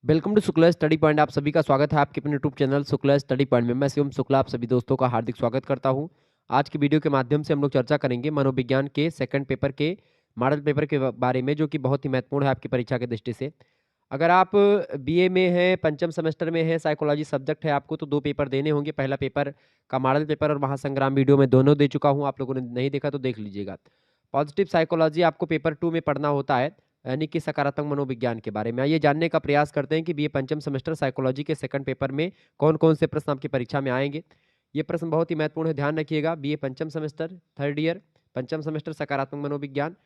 Welcome to Shukla study point. आप सभी का स्वागत है आपके अपने YouTube channel Shukla study point में। मैं शिवम शुक्ला आप सभी दोस्तों का हार्दिक स्वागत करता हूं। आज की वीडियो के माध्यम से हम लोग चर्चा करेंगे मनोविज्ञान के सेकंड पेपर के मॉडल पेपर के बारे में, जो कि बहुत ही महत्वपूर्ण है आपकी परीक्षा की दृष्टि से। अगर आप बीए में हैं, पंचम सेमेस्टर में है, साइकोलॉजी सब्जेक्ट है आपको, तो 2 पेपर देने होंगे। पहला पेपर का मॉडल पेपर और महासंग्राम वीडियो में दोनों दे चुका हूँ। आप लोगों ने नहीं देखा तो देख लीजिएगा। पॉजिटिव साइकोलॉजी आपको पेपर 2 में पढ़ना होता है, यानी कि सकारात्मक मनोविज्ञान के बारे में। आइए जानने का प्रयास करते हैं कि बीए पंचम सेमेस्टर साइकोलॉजी के सेकंड पेपर में कौन कौन से प्रश्न आपकी परीक्षा में आएंगे। ये प्रश्न बहुत ही महत्वपूर्ण है, ध्यान रखिएगा। बीए पंचम सेमेस्टर थर्ड ईयर, पंचम सेमेस्टर सकारात्मक मनोविज्ञान।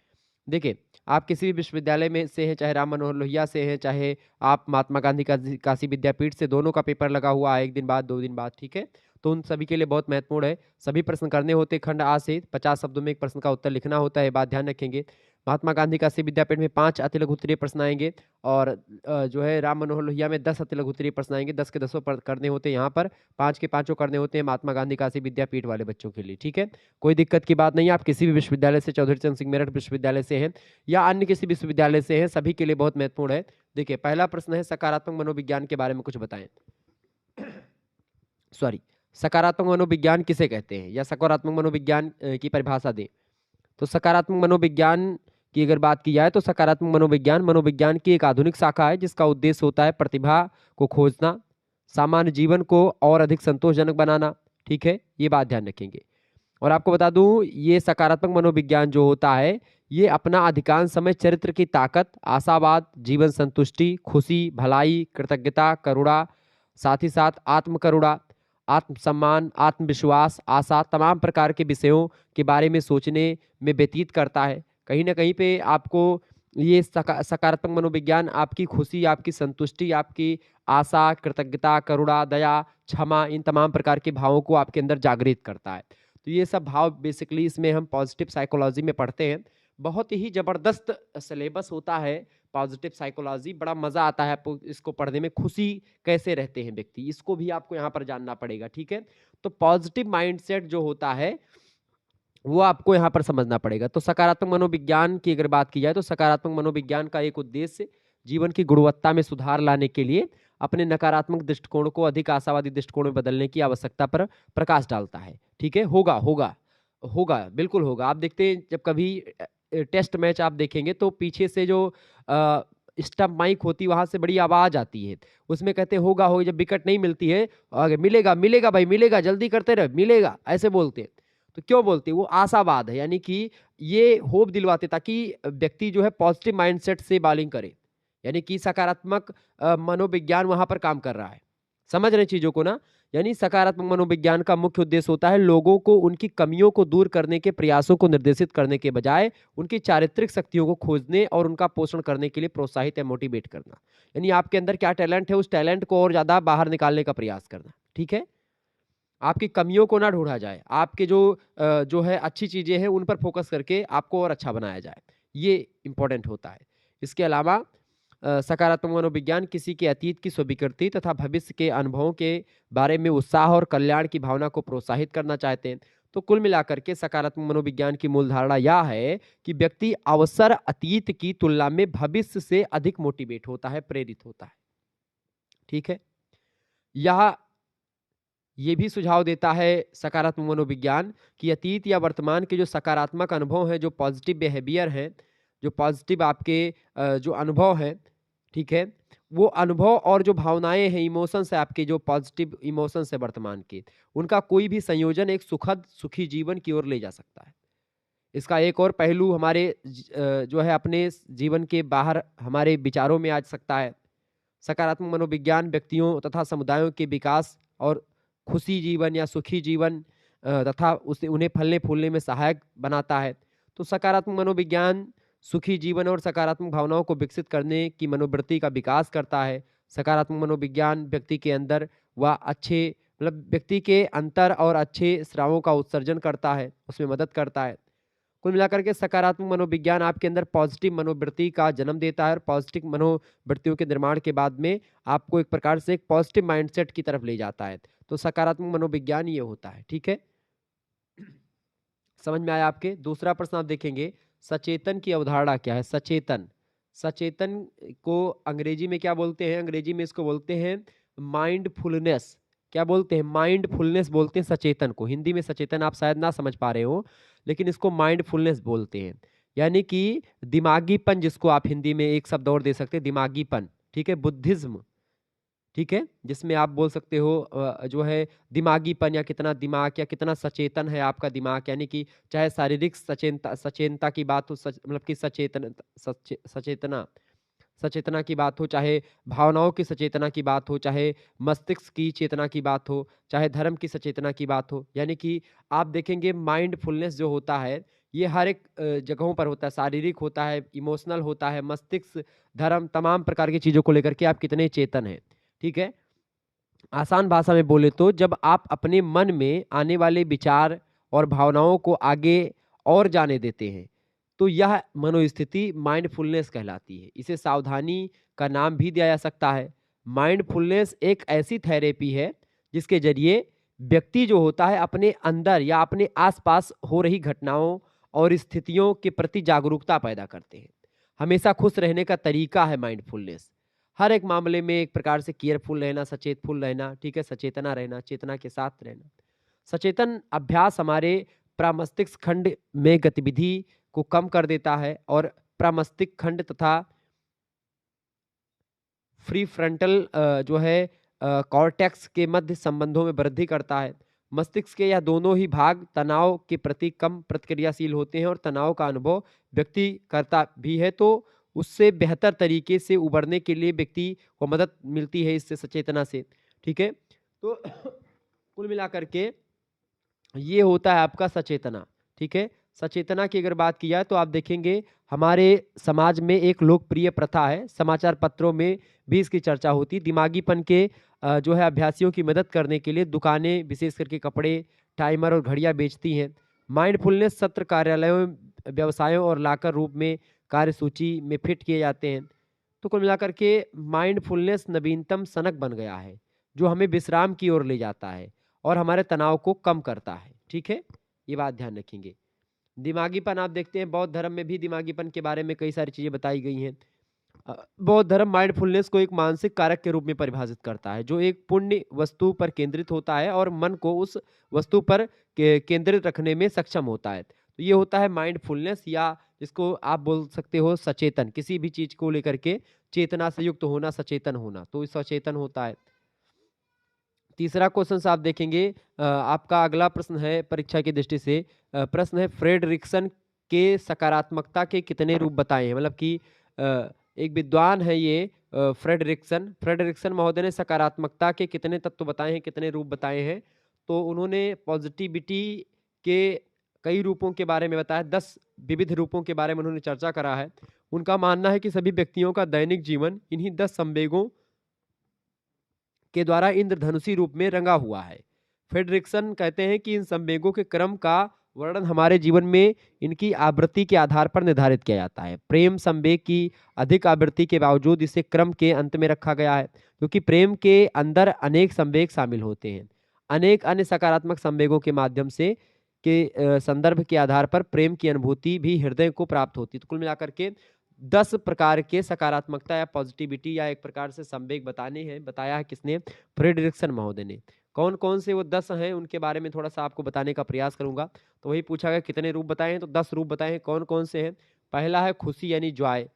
देखिए, आप किसी भी विश्वविद्यालय में से हैं, चाहे राम मनोहर लोहिया से हैं, चाहे आप महात्मा गांधी काशी विद्यापीठ से, दोनों का पेपर लगा हुआ है, 1 दिन बाद 2 दिन बाद, ठीक है। तो उन सभी के लिए बहुत महत्वपूर्ण है। सभी प्रश्न करने होते, खंड आ से 50 शब्दों में एक प्रश्न का उत्तर लिखना होता है, बात ध्यान रखेंगे। महात्मा गांधी काशी विद्यापीठ में 5 अति लघु उत्तरीय प्रश्न आएंगे, और जो है राम मनोहर लोहिया में 10 अति लघु उत्तरीय प्रश्न आएंगे। 10 के 10 करने होते हैं यहाँ पर, 5 के 5 करने होते हैं महात्मा गांधी काशी विद्यापीठ वाले बच्चों के लिए, ठीक है। कोई दिक्कत की बात नहीं है। आप किसी भी विश्वविद्यालय से, चौधरी चरण सिंह मेरठ विश्वविद्यालय से हैं या अन्य किसी विश्वविद्यालय से हैं, सभी के लिए बहुत महत्वपूर्ण है। देखिए, पहला प्रश्न है सकारात्मक मनोविज्ञान के बारे में कुछ बताएं। सॉरी, सकारात्मक मनोविज्ञान किसे कहते हैं, या सकारात्मक मनोविज्ञान की परिभाषा दें। तो सकारात्मक मनोविज्ञान की अगर बात की जाए तो सकारात्मक मनोविज्ञान मनोविज्ञान की एक आधुनिक शाखा है, जिसका उद्देश्य होता है प्रतिभा को खोजना, सामान्य जीवन को और अधिक संतोषजनक बनाना, ठीक है। ये बात ध्यान रखेंगे। और आपको बता दूं, ये सकारात्मक मनोविज्ञान जो होता है, ये अपना अधिकांश समय चरित्र की ताकत, आशावाद, जीवन संतुष्टि, खुशी, भलाई, कृतज्ञता, करुणा, साथ ही साथ आत्म करुणा, आत्मसम्मान, आत्मविश्वास, आशा, तमाम प्रकार के विषयों के बारे में सोचने में व्यतीत करता है। कहीं ना कहीं पे आपको ये सकारात्मक मनोविज्ञान आपकी खुशी, आपकी संतुष्टि, आपकी आशा, कृतज्ञता, करुणा, दया, क्षमा, इन तमाम प्रकार के भावों को आपके अंदर जागृत करता है। तो ये सब भाव बेसिकली इसमें हम पॉजिटिव साइकोलॉजी में पढ़ते हैं। बहुत ही जबरदस्त सिलेबस होता है पॉजिटिव साइकोलॉजी, बड़ा मजा आता है आपको इसको पढ़ने में। खुशी कैसे रहते हैं व्यक्ति, इसको भी आपको यहाँ पर जानना पड़ेगा, ठीक है। तो पॉजिटिव माइंडसेट जो होता है वो आपको यहाँ पर समझना पड़ेगा। तो सकारात्मक मनोविज्ञान की अगर बात की जाए तो सकारात्मक मनोविज्ञान का एक उद्देश्य जीवन की गुणवत्ता में सुधार लाने के लिए अपने नकारात्मक दृष्टिकोण को अधिक आशावादी दृष्टिकोण में बदलने की आवश्यकता पर प्रकाश डालता है, ठीक है। होगा होगा होगा, बिल्कुल होगा। आप देखते हैं जब कभी टेस्ट मैच आप देखेंगे तो पीछे से जो स्टंप माइक होती, वहां से बड़ी आवाज आती है, उसमें कहते होगा होगा। जब विकेट नहीं मिलती है, आगे मिलेगा मिलेगा भाई मिलेगा, जल्दी करते रहे, मिलेगा, ऐसे बोलते हैं। तो क्यों बोलते हैं? वो आशावाद है, यानी कि ये होप दिलवाते ताकि व्यक्ति जो है पॉजिटिव माइंडसेट से बॉलिंग करे, यानी कि सकारात्मक मनोविज्ञान वहां पर काम कर रहा है। समझ रहे चीजों को ना। यानी सकारात्मक मनोविज्ञान का मुख्य उद्देश्य होता है लोगों को उनकी कमियों को दूर करने के प्रयासों को निर्देशित करने के बजाय उनकी चारित्रिक शक्तियों को खोजने और उनका पोषण करने के लिए प्रोत्साहित या मोटिवेट करना। यानी आपके अंदर क्या टैलेंट है, उस टैलेंट को और ज्यादा बाहर निकालने का प्रयास करना, ठीक है। आपकी कमियों को ना ढूंढा जाए, आपके जो है अच्छी चीजें हैं उन पर फोकस करके आपको और अच्छा बनाया जाए, ये इंपॉर्टेंट होता है। इसके अलावा सकारात्मक मनोविज्ञान किसी के अतीत की स्वीकृति तथा भविष्य के अनुभवों के बारे में उत्साह और कल्याण की भावना को प्रोत्साहित करना चाहते हैं। तो कुल मिलाकर के सकारात्मक मनोविज्ञान की मूल धारणा यह है कि व्यक्ति अवसर अतीत की तुलना में भविष्य से अधिक मोटिवेट होता है, प्रेरित होता है, ठीक है। यह ये भी सुझाव देता है सकारात्मक मनोविज्ञान कि अतीत या वर्तमान के जो सकारात्मक अनुभव हैं, जो पॉजिटिव बिहेवियर हैं, जो पॉजिटिव आपके जो अनुभव हैं, ठीक है, वो अनुभव और जो भावनाएं हैं, इमोशंस है आपके, जो पॉजिटिव इमोशंस है वर्तमान के, उनका कोई भी संयोजन एक सुखद सुखी जीवन की ओर ले जा सकता है। इसका एक और पहलू हमारे जो है अपने जीवन के बाहर हमारे विचारों में आ सकता है। सकारात्मक मनोविज्ञान व्यक्तियों तथा समुदायों के विकास और खुशी जीवन या सुखी जीवन तथा उसे उन्हें फलने फूलने में सहायक बनाता है। तो सकारात्मक मनोविज्ञान सुखी जीवन और सकारात्मक भावनाओं को विकसित करने की मनोवृत्ति का विकास करता है। सकारात्मक मनोविज्ञान व्यक्ति के अंदर व अच्छे मतलब व्यक्ति के अंतर और अच्छे स्रावों का उत्सर्जन करता है, उसमें मदद करता है। कुल मिलाकर के सकारात्मक मनोविज्ञान आपके अंदर पॉजिटिव मनोवृत्ति का जन्म देता है, और पॉजिटिव मनोवृत्तियों के निर्माण के बाद में आपको एक प्रकार से एक पॉजिटिव माइंडसेट की तरफ ले जाता है। तो सकारात्मक मनोविज्ञान ये होता है, ठीक है। समझ में आया आपके? दूसरा प्रश्न आप देखेंगे, सचेतन की अवधारणा क्या है। सचेतन, सचेतन को अंग्रेजी में क्या बोलते हैं? अंग्रेजी में इसको बोलते हैं माइंडफुलनेस। क्या बोलते हैं? माइंडफुलनेस बोलते हैं सचेतन को। हिंदी में सचेतन आप शायद ना समझ पा रहे हो, लेकिन इसको माइंडफुलनेस बोलते हैं। यानी कि दिमागीपन, जिसको आप हिंदी में एक शब्द और दे सकते हैं, दिमागीपन, ठीक है? बुद्धिज्म, ठीक है? जिसमें आप बोल सकते हो जो है दिमागीपन, या कितना दिमाग, या कितना सचेतन है आपका दिमाग। यानी कि चाहे शारीरिक सचेतनता की बात हो, मतलब कि सचेतना सचेतना की बात हो, चाहे भावनाओं की सचेतना की बात हो, चाहे मस्तिष्क की चेतना की बात हो, चाहे धर्म की सचेतना की बात हो। यानी कि आप देखेंगे माइंडफुलनेस जो होता है, ये हर एक जगहों पर होता है। शारीरिक होता है, इमोशनल होता है, मस्तिष्क, धर्म, तमाम प्रकार की चीज़ों को लेकर के आप कितने चेतन हैं, ठीक है? आसान भाषा में बोले तो जब आप अपने मन में आने वाले विचार और भावनाओं को आगे और जाने देते हैं, तो यह मनोस्थिति माइंडफुलनेस कहलाती है। इसे सावधानी का नाम भी दिया जा सकता है। माइंडफुलनेस एक ऐसी थेरेपी है जिसके जरिए व्यक्ति जो होता है अपने अंदर या अपने आसपास हो रही घटनाओं और स्थितियों के प्रति जागरूकता पैदा करते हैं। हमेशा खुश रहने का तरीका है माइंडफुलनेस। हर एक मामले में एक प्रकार से केयरफुल रहना, सचेतफुल रहना, ठीक है? सचेतना रहना, चेतना के साथ रहना। सचेतन अभ्यास हमारे प्रमस्तिष्क खंड में गतिविधि को कम कर देता है और प्रमस्तिष्क खंड तथा फ्री फ्रंटल जो है कॉर्टेक्स के मध्य संबंधों में वृद्धि करता है। मस्तिष्क के यह दोनों ही भाग तनाव के प्रति कम प्रतिक्रियाशील होते हैं और तनाव का अनुभव व्यक्ति करता भी है, तो उससे बेहतर तरीके से उबरने के लिए व्यक्ति को मदद मिलती है इससे, सचेतना से, ठीक है? तो कुल मिलाकर के ये होता है आपका सचेतना, ठीक है? सचेतना की अगर बात की जाए तो आप देखेंगे हमारे समाज में एक लोकप्रिय प्रथा है, समाचार पत्रों में भी इसकी चर्चा होती है। दिमागीपन के जो है अभ्यासियों की मदद करने के लिए दुकानें विशेष करके कपड़े, टाइमर और घड़ियां बेचती हैं। माइंडफुलनेस सत्र कार्यालयों, व्यवसायों और लाकर रूप में कार्यसूची में फिट किए जाते हैं। तो कुल मिलाकर के माइंडफुलनेस नवीनतम सनक बन गया है, जो हमें विश्राम की ओर ले जाता है और हमारे तनाव को कम करता है, ठीक है? ये बात ध्यान रखेंगे। दिमागीपन आप देखते हैं बौद्ध धर्म में भी दिमागीपन के बारे में कई सारी चीज़ें बताई गई हैं। बौद्ध धर्म माइंडफुलनेस को एक मानसिक कारक के रूप में परिभाषित करता है, जो एक पुण्य वस्तु पर केंद्रित होता है और मन को उस वस्तु पर केंद्रित रखने में सक्षम होता है। तो ये होता है माइंडफुलनेस, या जिसको आप बोल सकते हो सचेतन, किसी भी चीज़ को लेकर के चेतना से युक्त होना, सचेतन होना, तो सचेतन होता है। तीसरा क्वेश्चन आप देखेंगे, आपका अगला प्रश्न है परीक्षा की दृष्टि से, प्रश्न है फ्रेडरिक्सन के सकारात्मकता के कितने रूप बताए हैं? मतलब कि एक विद्वान है ये फ्रेडरिक्सन महोदय ने सकारात्मकता के कितने तत्व बताए हैं, कितने रूप बताए हैं? तो उन्होंने पॉजिटिविटी के कई रूपों के बारे में बताया, 10 विविध रूपों के बारे में उन्होंने चर्चा करा है। उनका मानना है कि सभी व्यक्तियों का दैनिक जीवन इन्हीं 10 संवेगों के द्वारा इंद्रधनुषी रूप में रंगा हुआ है। फ्रेडरिक्सन कहते हैं कि इन संवेगों के क्रम का वर्णन हमारे जीवन में इनकी आवृत्ति के आधार पर निर्धारित किया जाता है। प्रेम संवेग की अधिक आवृत्ति के बावजूद इसे क्रम के अंत में रखा गया है, क्योंकि प्रेम के अंदर अनेक संवेग शामिल होते हैं। अनेक अन्य सकारात्मक संवेगों के माध्यम से संदर्भ के आधार पर प्रेम की अनुभूति भी हृदय को प्राप्त होती है। तो कुल मिलाकर के 10 प्रकार के सकारात्मकता या पॉजिटिविटी या एक प्रकार से संवेग बताया है किसने? फ्रेडरिक्सन महोदय ने। कौन-कौन से वो 10 हैं उनके बारे में थोड़ा-सा आपको बताने का प्रयास करूँगा। तो वही पूछा गया कितने रूप बताए हैं, तो 10 रूप बताए हैं। कौन-कौन से हैं? पहला है खुशी यानी जॉय,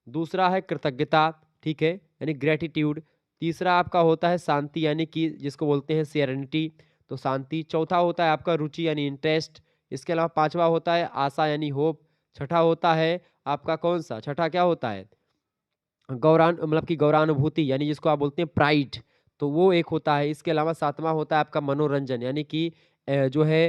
दूसरा है कृतज्ञता, ठीक है? यानी ग्रैटिट्यूड। तीसरा आपका होता है शांति, यानी कि जिसको बोलते हैं सेरेनिटी, तो शांति। चौथा होता है आपका रुचि यानी इंटरेस्ट। इसके अलावा पाँचवा होता है आशा यानी होप। छठा होता है आपका कौन-सा? छठा क्या होता है? मतलब कि गौरवानुभूति, यानी जिसको आप बोलते हैं प्राइड, तो वो एक होता है। इसके अलावा सातवां होता है आपका मनोरंजन, यानी कि जो है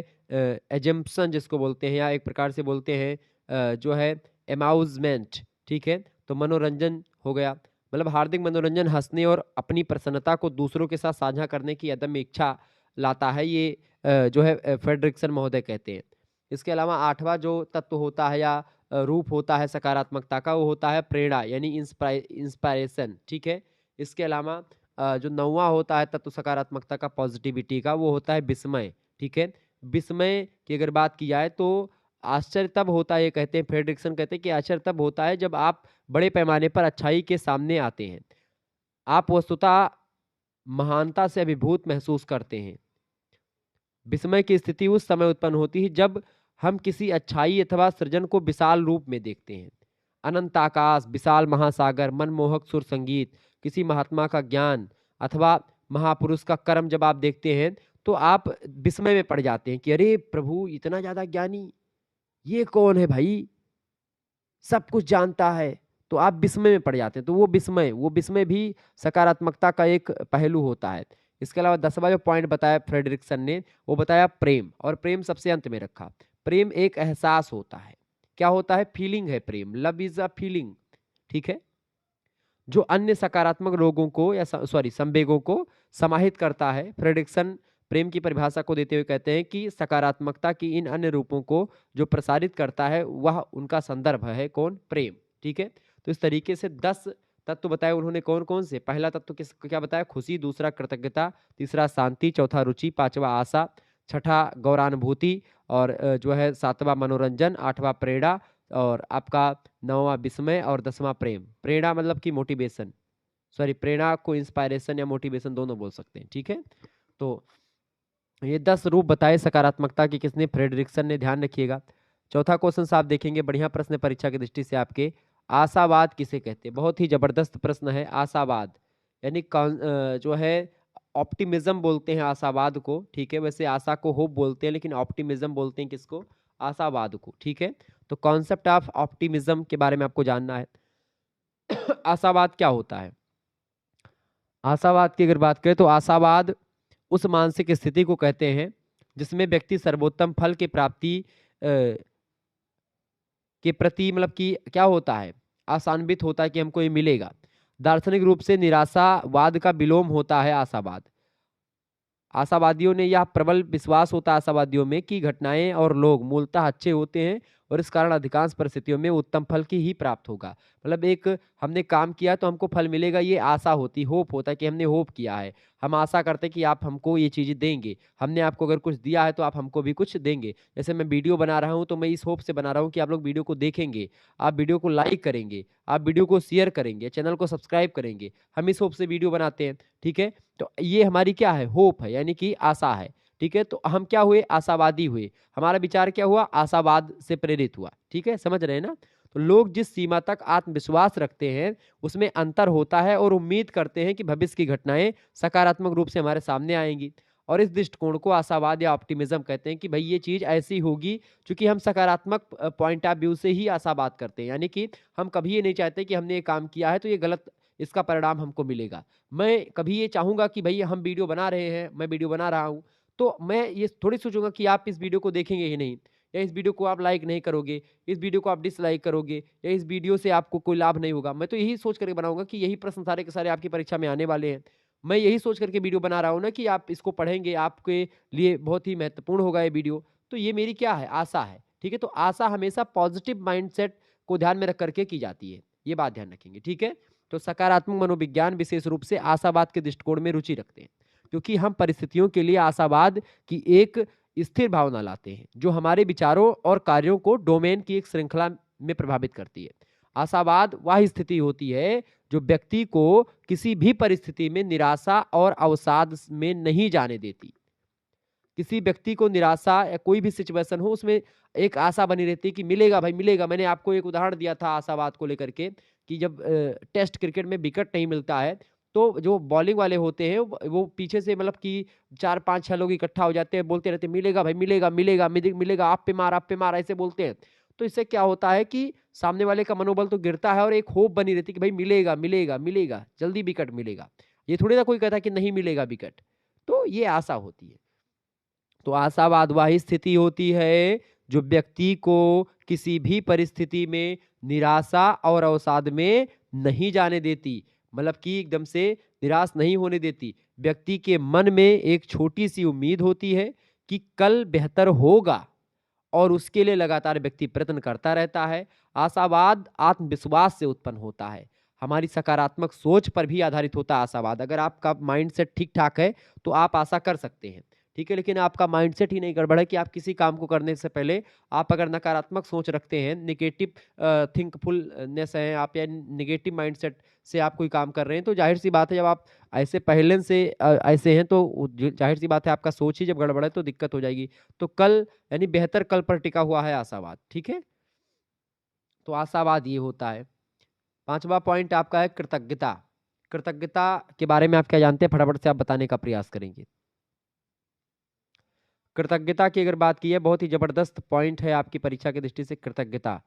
एजम्पशन जिसको बोलते हैं, या एक प्रकार से बोलते हैं जो है अमाउज़मेंट, ठीक है? तो मनोरंजन हो गया, मतलब हार्दिक मनोरंजन हँसने और अपनी प्रसन्नता को दूसरों के साथ साझा करने की अदम्य इच्छा लाता है, ये जो है फ्रेडरिक्सन महोदय कहते हैं। इसके अलावा आठवां जो तत्व होता है या रूप होता है सकारात्मकता का, वो होता है प्रेरणा यानी इंस्पायरेशन, ठीक है? इसके अलावा जो 9वां होता है तत्व सकारात्मकता का, पॉजिटिविटी का, वो होता है विस्मय, ठीक है? विस्मय की अगर बात की जाए तो आश्चर्य तब होता है, ये कहते हैं फ्रेडरिक्सन कहते हैं कि आश्चर्य तब होता है जब आप बड़े पैमाने पर अच्छाई के सामने आते हैं। आप वस्तुतः महानता से अभिभूत महसूस करते हैं। विस्मय की स्थिति उस समय उत्पन्न होती है जब हम किसी अच्छाई अथवा सृजन को विशाल रूप में देखते हैं। अनंत आकाश, विशाल महासागर, मनमोहक सुर संगीत, किसी महात्मा का ज्ञान अथवा महापुरुष का कर्म जब आप देखते हैं तो आप विस्मय में पड़ जाते हैं कि अरे प्रभु, इतना ज्यादा ज्ञानी, ये कौन है भाई, सब कुछ जानता है। तो आप विस्मय में पड़ जाते हैं। तो वो विस्मय भी सकारात्मकता का एक पहलू होता है। इसके अलावा 10वां जो पॉइंट बताया फ्रेडरिक्सन ने, वो बताया प्रेम, और प्रेम सबसे अंत में रखा। प्रेम एक एहसास होता है। क्या होता है? फीलिंग है प्रेम। लव इज अ फीलिंग, ठीक है, जो अन्य सकारात्मक लोगों को या संवेगों को समाहित करता है। फ्रेडरिक्सन प्रेम की परिभाषा को देते हुए कहते हैं कि सकारात्मकता की इन अन्य रूपों को जो प्रसारित करता है वह उनका संदर्भ है कौन? प्रेम, ठीक है। तो इस तरीके से 10 तत्व बताए उन्होंने। कौन कौन से? पहला तत्व किस क्या बताया? खुशी। दूसरा कृतज्ञता। तीसरा शांति। चौथा रुचि। पांचवा आशा। छठा गौरानुभूति। और जो है 7वां मनोरंजन। 8वां प्रेरणा। और आपका 9वां विस्मय। और 10वां प्रेम। प्रेरणा मतलब कि मोटिवेशन, प्रेरणा को इंस्पायरेशन या मोटिवेशन दोनों बोल सकते हैं, ठीक है। तो ये 10 रूप बताए सकारात्मकता के, किसने? फ्रेडरिक्सन ने। ध्यान रखिएगा। चौथा क्वेश्चन आप देखेंगे, बढ़िया प्रश्न है परीक्षा की दृष्टि से आपके। आशावाद किसे कहते हैं? बहुत ही जबरदस्त प्रश्न है। आशावाद यानी जो है ऑप्टिमिज्म बोलते हैं आशावाद को, ठीक है। वैसे आशा को होप बोलते हैं, लेकिन ऑप्टिमिज्म बोलते हैं किसको? आशावाद को, ठीक है। तो कॉन्सेप्ट ऑफ ऑप्टिमिज्म के बारे में आपको जानना है। आशावाद क्या होता है? आशावाद की अगर बात करें तो आशावाद उस मानसिक स्थिति को कहते हैं जिसमें व्यक्ति सर्वोत्तम फल की प्राप्ति के प्रति मतलब कि क्या होता है? आशान्वित होता है कि हमको ये मिलेगा। दार्शनिक रूप से निराशावाद का विलोम होता है आशावाद। आशावादियों ने यह प्रबल विश्वास होता है आशावादियों में कि घटनाएं और लोग मूलतः अच्छे होते हैं और इस कारण अधिकांश परिस्थितियों में उत्तम फल की ही प्राप्त होगा। मतलब एक हमने काम किया तो हमको फल मिलेगा, ये आशा होती, होप होता है कि हमने होप किया है। हम आशा करते हैं कि आप हमको ये चीज़ें देंगे। हमने आपको अगर कुछ दिया है तो आप हमको भी कुछ देंगे। जैसे मैं वीडियो बना रहा हूँ तो मैं इस होप से बना रहा हूँ कि आप लोग वीडियो को देखेंगे, आप वीडियो को लाइक करेंगे, आप वीडियो को शेयर करेंगे, चैनल को सब्सक्राइब करेंगे। हम इस होप से वीडियो बनाते हैं, ठीक है। तो ये हमारी क्या है? होप है, यानी कि आशा है, ठीक है। तो हम क्या हुए? आशावादी हुए। हमारा विचार क्या हुआ? आशावाद से प्रेरित हुआ, ठीक है। समझ रहे हैं ना? तो लोग जिस सीमा तक आत्मविश्वास रखते हैं उसमें अंतर होता है और उम्मीद करते हैं कि भविष्य की घटनाएं सकारात्मक रूप से हमारे सामने आएंगी। और इस दृष्टिकोण को आशावाद या ऑप्टिमिज्म कहते हैं कि भाई ये चीज ऐसी होगी, क्योंकि हम सकारात्मक पॉइंट ऑफ व्यू से ही आशावाद करते हैं। यानी कि हम कभी ये नहीं चाहते कि हमने ये काम किया है तो ये गलत, इसका परिणाम हमको मिलेगा। मैं कभी ये चाहूंगा कि भाई हम वीडियो बना रहे हैं, मैं वीडियो बना रहा हूं, तो मैं ये थोड़ी सोचूंगा कि आप इस वीडियो को देखेंगे ही नहीं, या इस वीडियो को आप लाइक नहीं करोगे, इस वीडियो को आप डिसलाइक करोगे, या इस वीडियो से आपको कोई लाभ नहीं होगा। मैं तो यही सोच करके बनाऊंगा कि यही प्रश्न सारे के सारे आपकी परीक्षा में आने वाले हैं। मैं यही सोच करके वीडियो बना रहा हूँ ना कि आप इसको पढ़ेंगे, आपके लिए बहुत ही महत्वपूर्ण होगा ये वीडियो। तो ये मेरी क्या है? आशा है, ठीक है। तो आशा हमेशा पॉजिटिव माइंडसेट को ध्यान में रख करके की जाती है, ये बात ध्यान रखेंगे, ठीक है। तो सकारात्मक मनोविज्ञान विशेष रूप से आशावाद के दृष्टिकोण में रुचि रखते हैं, क्योंकि हम परिस्थितियों के लिए आशावाद की एक स्थिर भावना लाते हैं जो हमारे विचारों और कार्यों को डोमेन की एक श्रृंखला में प्रभावित करती है। आशावाद वह स्थिति होती है जो व्यक्ति को किसी भी परिस्थिति में निराशा और अवसाद में नहीं जाने देती। किसी व्यक्ति को निराशा या कोई भी सिचुएशन हो उसमें एक आशा बनी रहती है कि मिलेगा भाई मिलेगा। मैंने आपको एक उदाहरण दिया था आशावाद को लेकर के कि जब टेस्ट क्रिकेट में विकेट नहीं मिलता है तो जो बॉलिंग वाले होते हैं वो पीछे से मतलब कि 4 5 6 लोग इकट्ठा हो जाते हैं, बोलते रहते हैं मिलेगा भाई मिलेगा मिलेगा मिलेगा, आप पे मार ऐसे बोलते हैं। तो इससे क्या होता है कि सामने वाले का मनोबल तो गिरता है और एक होप बनी रहती है कि भाई मिलेगा मिलेगा मिलेगा, जल्दी विकेट मिलेगा। ये थोड़ी ना कोई कहता कि नहीं मिलेगा विकेट। तो ये आशा होती है। तो आशावाद वह स्थिति होती है जो व्यक्ति को किसी भी परिस्थिति में निराशा और अवसाद में नहीं जाने देती, मतलब कि एकदम से निराश नहीं होने देती। व्यक्ति के मन में एक छोटी सी उम्मीद होती है कि कल बेहतर होगा और उसके लिए लगातार व्यक्ति प्रयत्न करता रहता है। आशावाद आत्मविश्वास से उत्पन्न होता है, हमारी सकारात्मक सोच पर भी आधारित होता है आशावाद। अगर आपका माइंडसेट ठीक ठाक है तो आप आशा कर सकते हैं, ठीक है, लेकिन आपका माइंडसेट ही नहीं गड़बड़ है कि आप किसी काम को करने से पहले आप अगर नकारात्मक सोच रखते हैं, नेगेटिव थिंकफुलनेस है आप, या नेगेटिव माइंडसेट से आप कोई काम कर रहे हैं, तो जाहिर सी बात है जब आप ऐसे पहले से ऐसे हैं तो जाहिर सी बात है आपका सोच ही जब गड़बड़ है तो दिक्कत हो जाएगी। तो कल यानी बेहतर कल पर टिका हुआ है आशावाद। ठीक है, तो आशावाद ये होता है। पांचवा पॉइंट आपका है कृतज्ञता। कृतज्ञता के बारे में आप क्या जानते हैं, फटाफट से आप बताने का प्रयास करेंगे। कृतज्ञता की अगर बात की है, बहुत ही जबरदस्त पॉइंट है आपकी परीक्षा की दृष्टि से कृतज्ञता।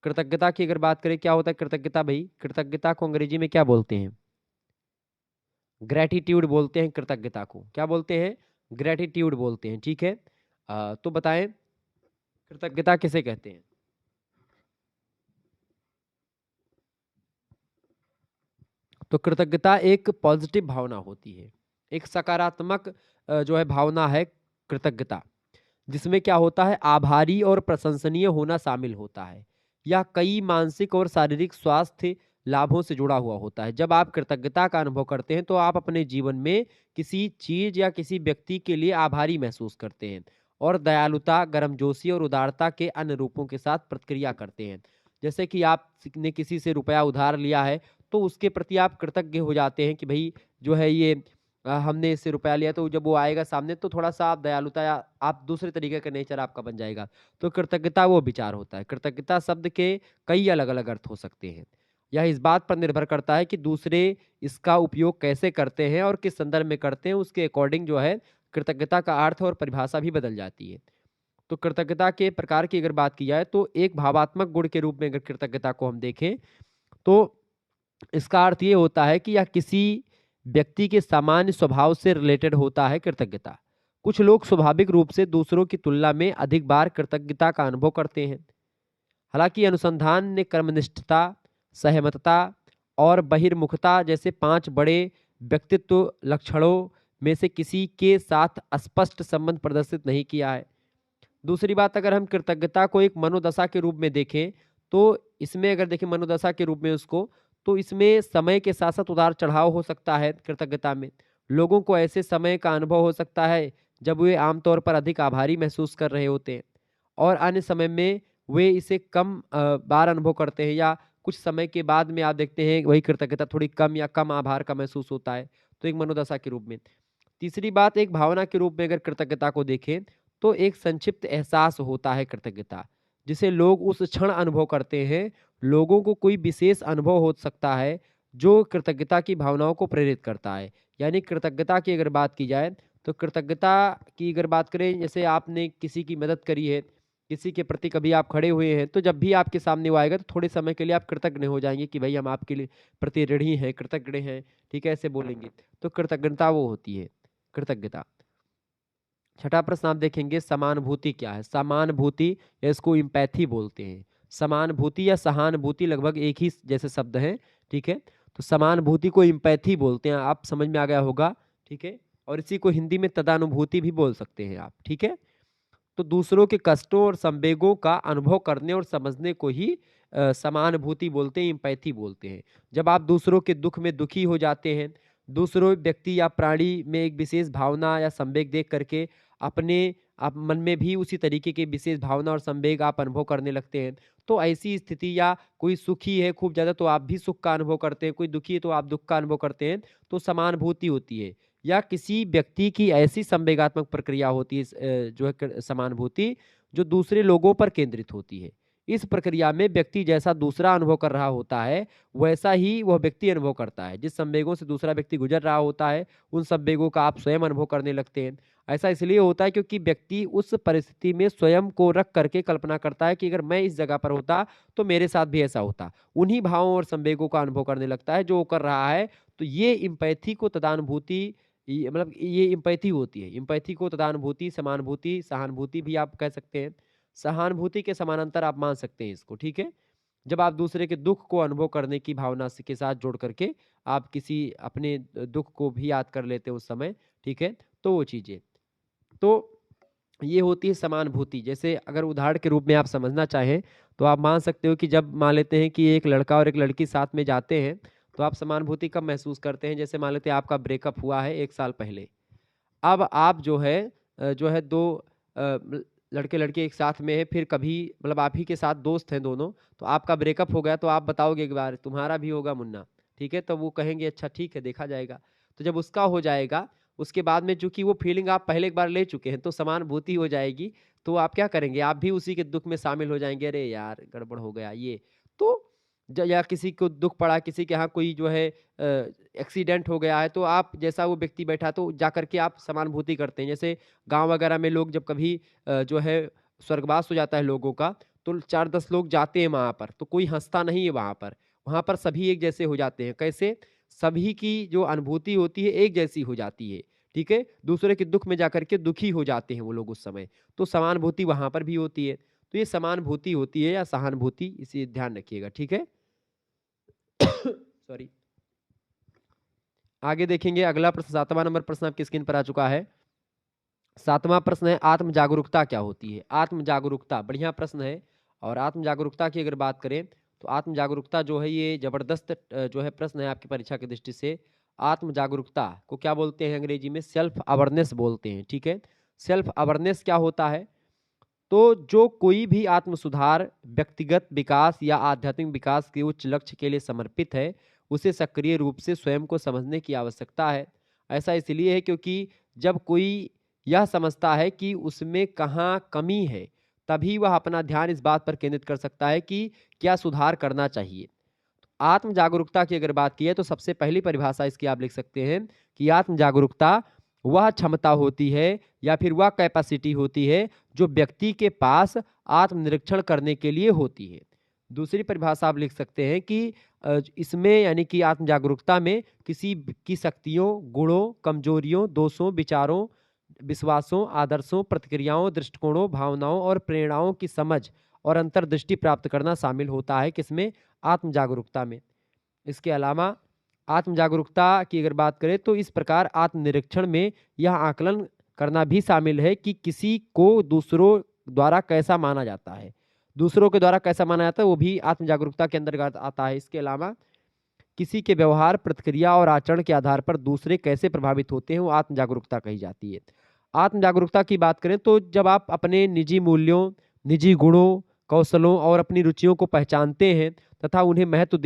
कृतज्ञता की अगर बात करें, क्या होता है कृतज्ञता भाई? कृतज्ञता को अंग्रेजी में क्या बोलते हैं? ग्रेटिट्यूड बोलते हैं कृतज्ञता को। क्या बोलते हैं? ग्रेटिट्यूड बोलते हैं। ठीक है, तो बताएं कृतज्ञता किसे कहते हैं? तो कृतज्ञता एक पॉजिटिव भावना होती है, एक सकारात्मक जो है भावना है कृतज्ञता, जिसमें क्या होता है, आभारी और प्रशंसनीय होना शामिल होता है। यह कई मानसिक और शारीरिक स्वास्थ्य लाभों से जुड़ा हुआ होता है। जब आप कृतज्ञता का अनुभव करते हैं तो आप अपने जीवन में किसी चीज या किसी व्यक्ति के लिए आभारी महसूस करते हैं और दयालुता, गर्मजोशी और उदारता के अन्य रूपों के साथ प्रतिक्रिया करते हैं। जैसे कि आपने किसी से रुपया उधार लिया है तो उसके प्रति आप कृतज्ञ हो जाते हैं कि भाई जो है ये हमने इससे रुपया लिया, तो जब वो आएगा सामने तो थोड़ा सा आप दयालुता या आप दूसरे तरीके का नेचर आपका बन जाएगा। तो कृतज्ञता वो विचार होता है। कृतज्ञता शब्द के कई अलग अलग अर्थ हो सकते हैं। यह इस बात पर निर्भर करता है कि दूसरे इसका उपयोग कैसे करते हैं और किस संदर्भ में करते हैं, उसके अकॉर्डिंग जो है कृतज्ञता का अर्थ और परिभाषा भी बदल जाती है। तो कृतज्ञता के प्रकार की अगर बात की जाए तो एक भावात्मक गुण के रूप में अगर कृतज्ञता को हम देखें तो इसका अर्थ ये होता है कि यह किसी व्यक्ति के सामान्य स्वभाव से रिलेटेड होता है। कृतज्ञता, कुछ लोग स्वाभाविक रूप से दूसरों की तुलना में अधिक बार कृतज्ञता का अनुभव करते हैं। हालांकि अनुसंधान ने कर्मनिष्ठता, सहमतता और बहिर्मुखता जैसे 5 बड़े व्यक्तित्व लक्षणों में से किसी के साथ स्पष्ट संबंध प्रदर्शित नहीं किया है। दूसरी बात, अगर हम कृतज्ञता को एक मनोदशा के रूप में देखें तो इसमें अगर देखें मनोदशा के रूप में उसको, तो इसमें समय के साथ साथ उतार चढ़ाव हो सकता है। कृतज्ञता में लोगों को ऐसे समय का अनुभव हो सकता है जब वे आमतौर पर अधिक आभारी महसूस कर रहे होते हैं और अन्य समय में वे इसे कम बार अनुभव करते हैं, या कुछ समय के बाद में आप देखते हैं वही कृतज्ञता थोड़ी कम या कम आभार का महसूस होता है। तो एक मनोदशा के रूप में। तीसरी बात, एक भावना के रूप में अगर कृतज्ञता को देखें तो एक संक्षिप्त एहसास होता है कृतज्ञता, जिसे लोग उस क्षण अनुभव करते हैं। लोगों को कोई विशेष अनुभव हो सकता है जो कृतज्ञता की भावनाओं को प्रेरित करता है। यानी कृतज्ञता की अगर बात की जाए तो कृतज्ञता की अगर बात करें, जैसे आपने किसी की मदद करी है, किसी के प्रति कभी आप खड़े हुए हैं, तो जब भी आपके सामने वो आएगा तो थोड़े समय के लिए आप कृतज्ञ हो जाएंगे कि भाई हम आपके लिए प्रति ऋणी हैं, कृतज्ञ हैं। ठीक है, ऐसे बोलेंगे। तो कृतज्ञता वो होती है कृतज्ञता। छठा प्रश्न आप देखेंगे, समानुभूति क्या है? समानुभूति या इसको इम्पैथी बोलते हैं। समानुभूति या सहानुभूति लगभग एक ही जैसे शब्द हैं। ठीक है, तो समानुभूति को इम्पैथी बोलते हैं, आप समझ में आ गया होगा। ठीक है, और इसी को हिंदी में तदानुभूति भी बोल सकते हैं आप। ठीक है, तो दूसरों के कष्टों और संवेगों का अनुभव करने और समझने को ही समानुभूति बोलते हैं, इम्पैथी बोलते हैं। जब आप दूसरों के दुख में दुखी हो जाते हैं, दूसरों व्यक्ति या प्राणी में एक विशेष भावना या संवेग देख करके अपने आप मन में भी उसी तरीके की विशेष भावना और संवेग आप अनुभव करने लगते हैं, तो ऐसी स्थिति, या कोई सुखी है खूब ज़्यादा तो आप भी सुख का अनुभव करते हैं, कोई दुखी है तो आप दुख का अनुभव करते हैं, तो समानुभूति होती है। या किसी व्यक्ति की ऐसी संवेगात्मक प्रक्रिया होती है जो है समानुभूति, जो दूसरे लोगों पर केंद्रित होती है। इस प्रक्रिया में व्यक्ति जैसा दूसरा अनुभव कर रहा होता है वैसा ही वह व्यक्ति अनुभव करता है। जिस संवेगों से दूसरा व्यक्ति गुजर रहा होता है उन संवेगों का आप स्वयं अनुभव करने लगते हैं। ऐसा इसलिए होता है क्योंकि व्यक्ति उस परिस्थिति में स्वयं को रख करके कल्पना करता है कि अगर मैं इस जगह पर होता तो मेरे साथ भी ऐसा होता। उन्हीं भावों और संवेगों का अनुभव करने लगता है जो वो कर रहा है। तो ये इम्पैथी को तदानुभूति, ये मतलब ये इम्पैथी होती है। इम्पैथी को तदानुभूति, समानुभूति, सहानुभूति भी आप कह सकते हैं। सहानुभूति के समानांतर आप मान सकते हैं इसको। ठीक है, जब आप दूसरे के दुख को अनुभव करने की भावना से के साथ जोड़ करके आप किसी अपने दुख को भी याद कर लेते हैं उस समय। ठीक है, तो वो चीजें, तो ये होती है समानुभूति। जैसे अगर उदाहरण के रूप में आप समझना चाहें तो आप मान सकते हो कि जब मान लेते हैं कि एक लड़का और एक लड़की साथ में जाते हैं तो आप समानुभूति कब महसूस करते हैं? जैसे मान लेते हैं आपका ब्रेकअप हुआ है 1 साल पहले। अब आप जो है जो है दो लड़के लड़के एक साथ में है, फिर कभी मतलब आप ही के साथ दोस्त हैं दोनों, तो आपका ब्रेकअप हो गया तो आप बताओगे एक बार तुम्हारा भी होगा मुन्ना, ठीक है, तो वो कहेंगे अच्छा ठीक है देखा जाएगा। तो जब उसका हो जाएगा उसके बाद में चूंकि वो फीलिंग आप पहले एक बार ले चुके हैं तो समानुभूति हो जाएगी, तो आप क्या करेंगे, आप भी उसी के दुख में शामिल हो जाएंगे, अरे यार गड़बड़ हो गया ये। तो या किसी को दुख पड़ा, किसी के यहाँ कोई जो है एक्सीडेंट हो गया है, तो आप जैसा वो व्यक्ति बैठा तो जा करके आप समानुभूति करते हैं। जैसे गांव वगैरह में लोग जब कभी जो है स्वर्गवास हो जाता है लोगों का, तो 4-10 लोग जाते हैं वहां पर, तो कोई हंसता नहीं है वहां पर सभी एक जैसे हो जाते हैं। कैसे? सभी की जो अनुभूति होती है एक जैसी हो जाती है, ठीक है, दूसरे के दुख में जाकर के दुखी हो जाते हैं वो लोग उस समय, तो समानुभूति वहां पर भी होती है। तो ये समानुभूति होती है या सहानुभूति, इसे ध्यान रखिएगा, ठीक है। सॉरी। आगे देखेंगे अगला प्रश्न, 7वां नंबर प्रश्न आपकी स्क्रीन पर आ चुका है। 7वां प्रश्न है आत्म जागरूकता क्या होती है। आत्म जागरूकता बढ़िया प्रश्न है। और आत्म जागरूकता की अगर बात करें तो आत्म जागरूकता जो है ये जबरदस्त जो है प्रश्न है आपकी परीक्षा की दृष्टि से। आत्म जागरूकता को क्या बोलते हैं अंग्रेजी में? सेल्फ अवेयरनेस बोलते हैं, ठीक है। सेल्फ अवेयरनेस क्या होता है? तो जो कोई भी आत्म सुधार, व्यक्तिगत विकास या आध्यात्मिक विकास के उच्च लक्ष्य के लिए समर्पित है, उसे सक्रिय रूप से स्वयं को समझने की आवश्यकता है। ऐसा इसलिए है क्योंकि जब कोई यह समझता है कि उसमें कहाँ कमी है, तभी वह अपना ध्यान इस बात पर केंद्रित कर सकता है कि क्या सुधार करना चाहिए। आत्म जागरूकता की अगर बात की है तो सबसे पहली परिभाषा इसकी आप लिख सकते हैं कि आत्म जागरूकता वह क्षमता होती है या फिर वह कैपेसिटी होती है जो व्यक्ति के पास आत्मनिरीक्षण करने के लिए होती है। दूसरी परिभाषा आप लिख सकते हैं कि इसमें यानी कि आत्म जागरूकता में किसी की शक्तियों, गुणों, कमजोरियों, दोषों, विचारों, विश्वासों, आदर्शों, प्रतिक्रियाओं, दृष्टिकोणों, भावनाओं और प्रेरणाओं की समझ और अंतर्दृष्टि प्राप्त करना शामिल होता है किसमें? आत्म जागरूकता में। इसके अलावा आत्म जागरूकता की अगर बात करें तो इस प्रकार आत्मनिरीक्षण में यह आकलन करना भी शामिल है कि किसी को दूसरों द्वारा कैसा माना जाता है, दूसरों के द्वारा कैसा माना जाता है वो भी आत्म जागरूकता के अंतर्गत आता है। इसके अलावा किसी के व्यवहार, प्रतिक्रिया और आचरण के आधार पर दूसरे कैसे प्रभावित होते हैं वो आत्म जागरूकता कही जाती है। आत्म जागरूकता की बात करें तो जब आप अपने निजी मूल्यों, निजी गुणों, कौशलों और अपनी रुचियों को पहचानते हैं तथा उन्हें महत्व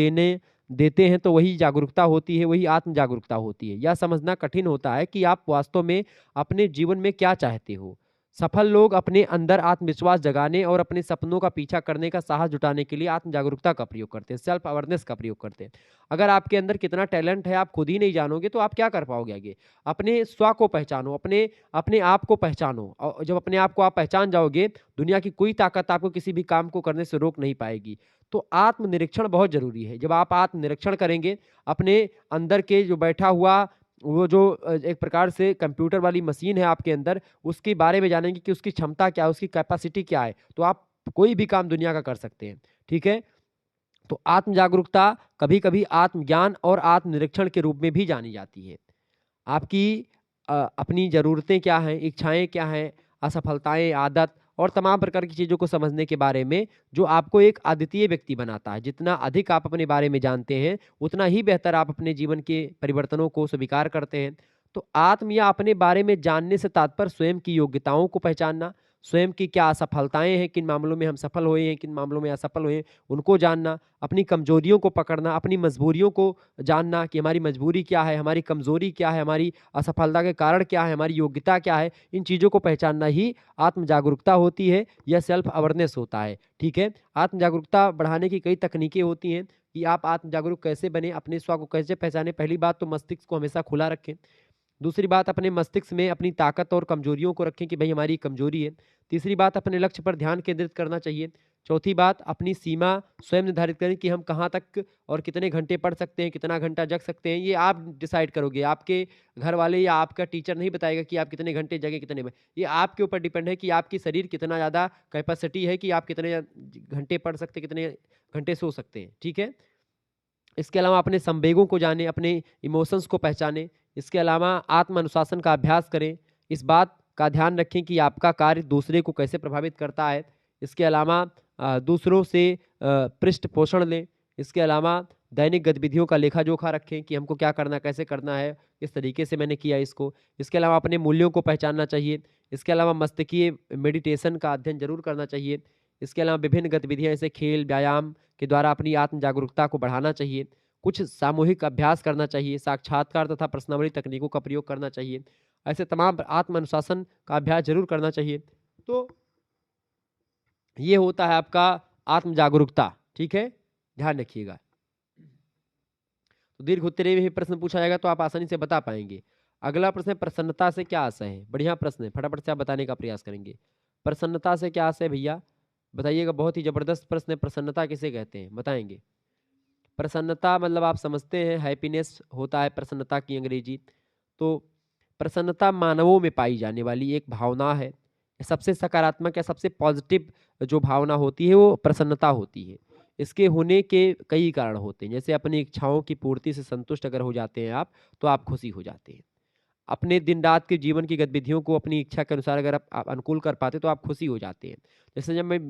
देते हैं तो वही जागरूकता होती है, वही आत्म जागरूकता होती है। यह समझना कठिन होता है कि आप वास्तव में अपने जीवन में क्या चाहते हो। सफल लोग अपने अंदर आत्मविश्वास जगाने और अपने सपनों का पीछा करने का साहस जुटाने के लिए आत्म जागरूकता का प्रयोग करते हैं, सेल्फ अवेयरनेस का प्रयोग करते हैं। अगर आपके अंदर कितना टैलेंट है आप खुद ही नहीं जानोगे तो आप क्या कर पाओगे आगे? अपने स्व को पहचानो, अपने अपने आप को पहचानो, और जब अपने आप को आप पहचान जाओगे दुनिया की कोई ताकत आपको किसी भी काम को करने से रोक नहीं पाएगी। तो आत्मनिरीक्षण बहुत जरूरी है। जब आप आत्मनिरीक्षण करेंगे अपने अंदर के जो बैठा हुआ वो जो एक प्रकार से कंप्यूटर वाली मशीन है आपके अंदर, उसके बारे में जानेंगे कि उसकी क्षमता क्या है, उसकी कैपेसिटी क्या है, तो आप कोई भी काम दुनिया का कर सकते हैं, ठीक है। तो आत्म जागरूकता कभी कभी आत्मज्ञान और आत्मनिरीक्षण के रूप में भी जानी जाती है। आपकी अपनी ज़रूरतें क्या हैं, इच्छाएं क्या हैं, असफलताएं, आदत और तमाम प्रकार की चीज़ों को समझने के बारे में जो आपको एक अद्वितीय व्यक्ति बनाता है। जितना अधिक आप अपने बारे में जानते हैं उतना ही बेहतर आप अपने जीवन के परिवर्तनों को स्वीकार करते हैं। तो आत्म या अपने बारे में जानने से तात्पर्य स्वयं की योग्यताओं को पहचानना, स्वयं की क्या असफलताएं हैं, किन मामलों में हम सफल हुए हैं, किन मामलों में असफल हुए हैं, उनको जानना, अपनी कमजोरियों को पकड़ना, अपनी मजबूरियों को जानना कि हमारी मजबूरी क्या है, हमारी कमजोरी क्या है, हमारी असफलता के कारण क्या है, हमारी योग्यता क्या है, इन चीज़ों को पहचानना ही आत्म जागरूकता होती है, यह सेल्फ अवेयरनेस होता है, ठीक है। आत्म जागरूकता बढ़ाने की कई तकनीकें होती हैं कि आप आत्म जागरूक कैसे बने, अपने स्व को कैसे पहचाने। पहली बात तो मस्तिष्क को हमेशा खुला रखें। दूसरी बात अपने मस्तिष्क में अपनी ताकत और कमजोरियों को रखें कि भाई हमारी कमजोरी है। तीसरी बात अपने लक्ष्य पर ध्यान केंद्रित करना चाहिए। चौथी बात अपनी सीमा स्वयं निर्धारित करें कि हम कहाँ तक और कितने घंटे पढ़ सकते हैं, कितना घंटा जग सकते हैं, ये आप डिसाइड करोगे। आपके घर वाले या आपका टीचर नहीं बताएगा कि आप कितने घंटे जगे कितने में। ये आपके ऊपर डिपेंड है कि आपकी शरीर कितना ज़्यादा कैपेसिटी है कि आप कितने घंटे पढ़ सकते, कितने घंटे सो सकते हैं, ठीक है। इसके अलावा अपने संवेगों को जाने, अपने इमोशंस को पहचाने। इसके अलावा आत्म अनुशासन का अभ्यास करें। इस बात का ध्यान रखें कि आपका कार्य दूसरे को कैसे प्रभावित करता है। इसके अलावा दूसरों से पृष्ठ पोषण लें। इसके अलावा दैनिक गतिविधियों का लेखा जोखा रखें कि हमको क्या करना, कैसे करना है, किस तरीके से मैंने किया इसको। इसके अलावा अपने मूल्यों को पहचानना चाहिए। इसके अलावा मस्तिष्कीय मेडिटेशन का अध्ययन जरूर करना चाहिए। इसके अलावा विभिन्न गतिविधियां जैसे खेल, व्यायाम के द्वारा अपनी आत्म जागरूकता को बढ़ाना चाहिए। कुछ सामूहिक अभ्यास करना चाहिए। साक्षात्कार तथा प्रश्नावली तकनीकों का प्रयोग करना चाहिए। ऐसे तमाम आत्म अनुशासन का अभ्यास जरूर करना चाहिए। तो ये होता है आपका आत्म जागरूकता। ठीक है, ध्यान रखिएगा। तो दीर्घ उत्तरीय में ही प्रश्न पूछा जाएगा तो आप आसानी से बता पाएंगे। अगला प्रश्न है, प्रसन्नता से क्या आशय है? बढ़िया प्रश्न है, फटाफट से आप बताने का प्रयास करेंगे। प्रसन्नता से क्या आशय है भैया, बताइएगा। बहुत ही जबरदस्त प्रश्न है। प्रसन्नता किसे कहते हैं, बताएंगे। प्रसन्नता मतलब आप समझते हैं हैप्पीनेस होता है प्रसन्नता की अंग्रेजी। तो प्रसन्नता मानवों में पाई जाने वाली एक भावना है। सबसे सकारात्मक या सबसे पॉजिटिव जो भावना होती है वो प्रसन्नता होती है। इसके होने के कई कारण होते हैं, जैसे अपनी इच्छाओं की पूर्ति से संतुष्ट अगर हो जाते हैं आप, तो आप खुशी हो जाते हैं। अपने दिन रात के जीवन की गतिविधियों को अपनी इच्छा के अनुसार अगर आप अनुकूल कर पाते तो आप खुशी हो जाते हैं। जैसे जब मैं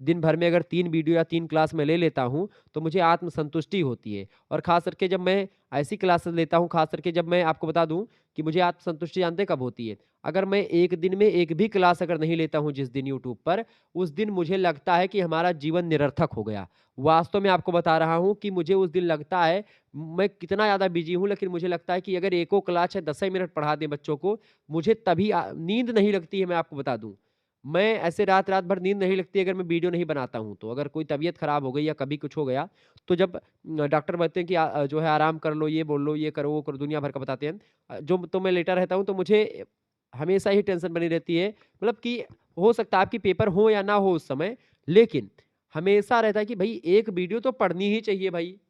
दिन भर में अगर 3 वीडियो या 3 क्लास में ले लेता हूँ तो मुझे आत्मसंतुष्टि होती है। और ख़ास करके जब मैं ऐसी क्लासेस लेता हूँ, ख़ास करके जब मैं आपको बता दूँ कि मुझे आत्मसंतुष्टि जानते कब होती है? अगर मैं एक दिन में एक भी क्लास अगर नहीं लेता हूँ जिस दिन यूट्यूब पर, उस दिन मुझे लगता है कि हमारा जीवन निरर्थक हो गया। वास्तव में आपको बता रहा हूँ कि मुझे उस दिन लगता है, मैं कितना ज़्यादा बिजी हूँ लेकिन मुझे लगता है कि अगर एको क्लास है 10 ही मिनट पढ़ा दें बच्चों को, मुझे तभी नींद नहीं लगती है। मैं आपको बता दूँ, मैं ऐसे रात रात भर नींद नहीं लगती अगर मैं वीडियो नहीं बनाता हूँ तो। अगर कोई तबीयत खराब हो गई या कभी कुछ हो गया तो जब डॉक्टर बोलते हैं कि जो है आराम कर लो, ये बोल लो, ये करो, वो करो, दुनिया भर का बताते हैं, जो तो मैं लेटा रहता हूँ तो मुझे हमेशा ही टेंशन बनी रहती है। मतलब कि हो सकता है आपकी पेपर हो या ना हो उस समय, लेकिन हमेशा रहता है कि भाई एक वीडियो तो पढ़नी ही चाहिए भाई।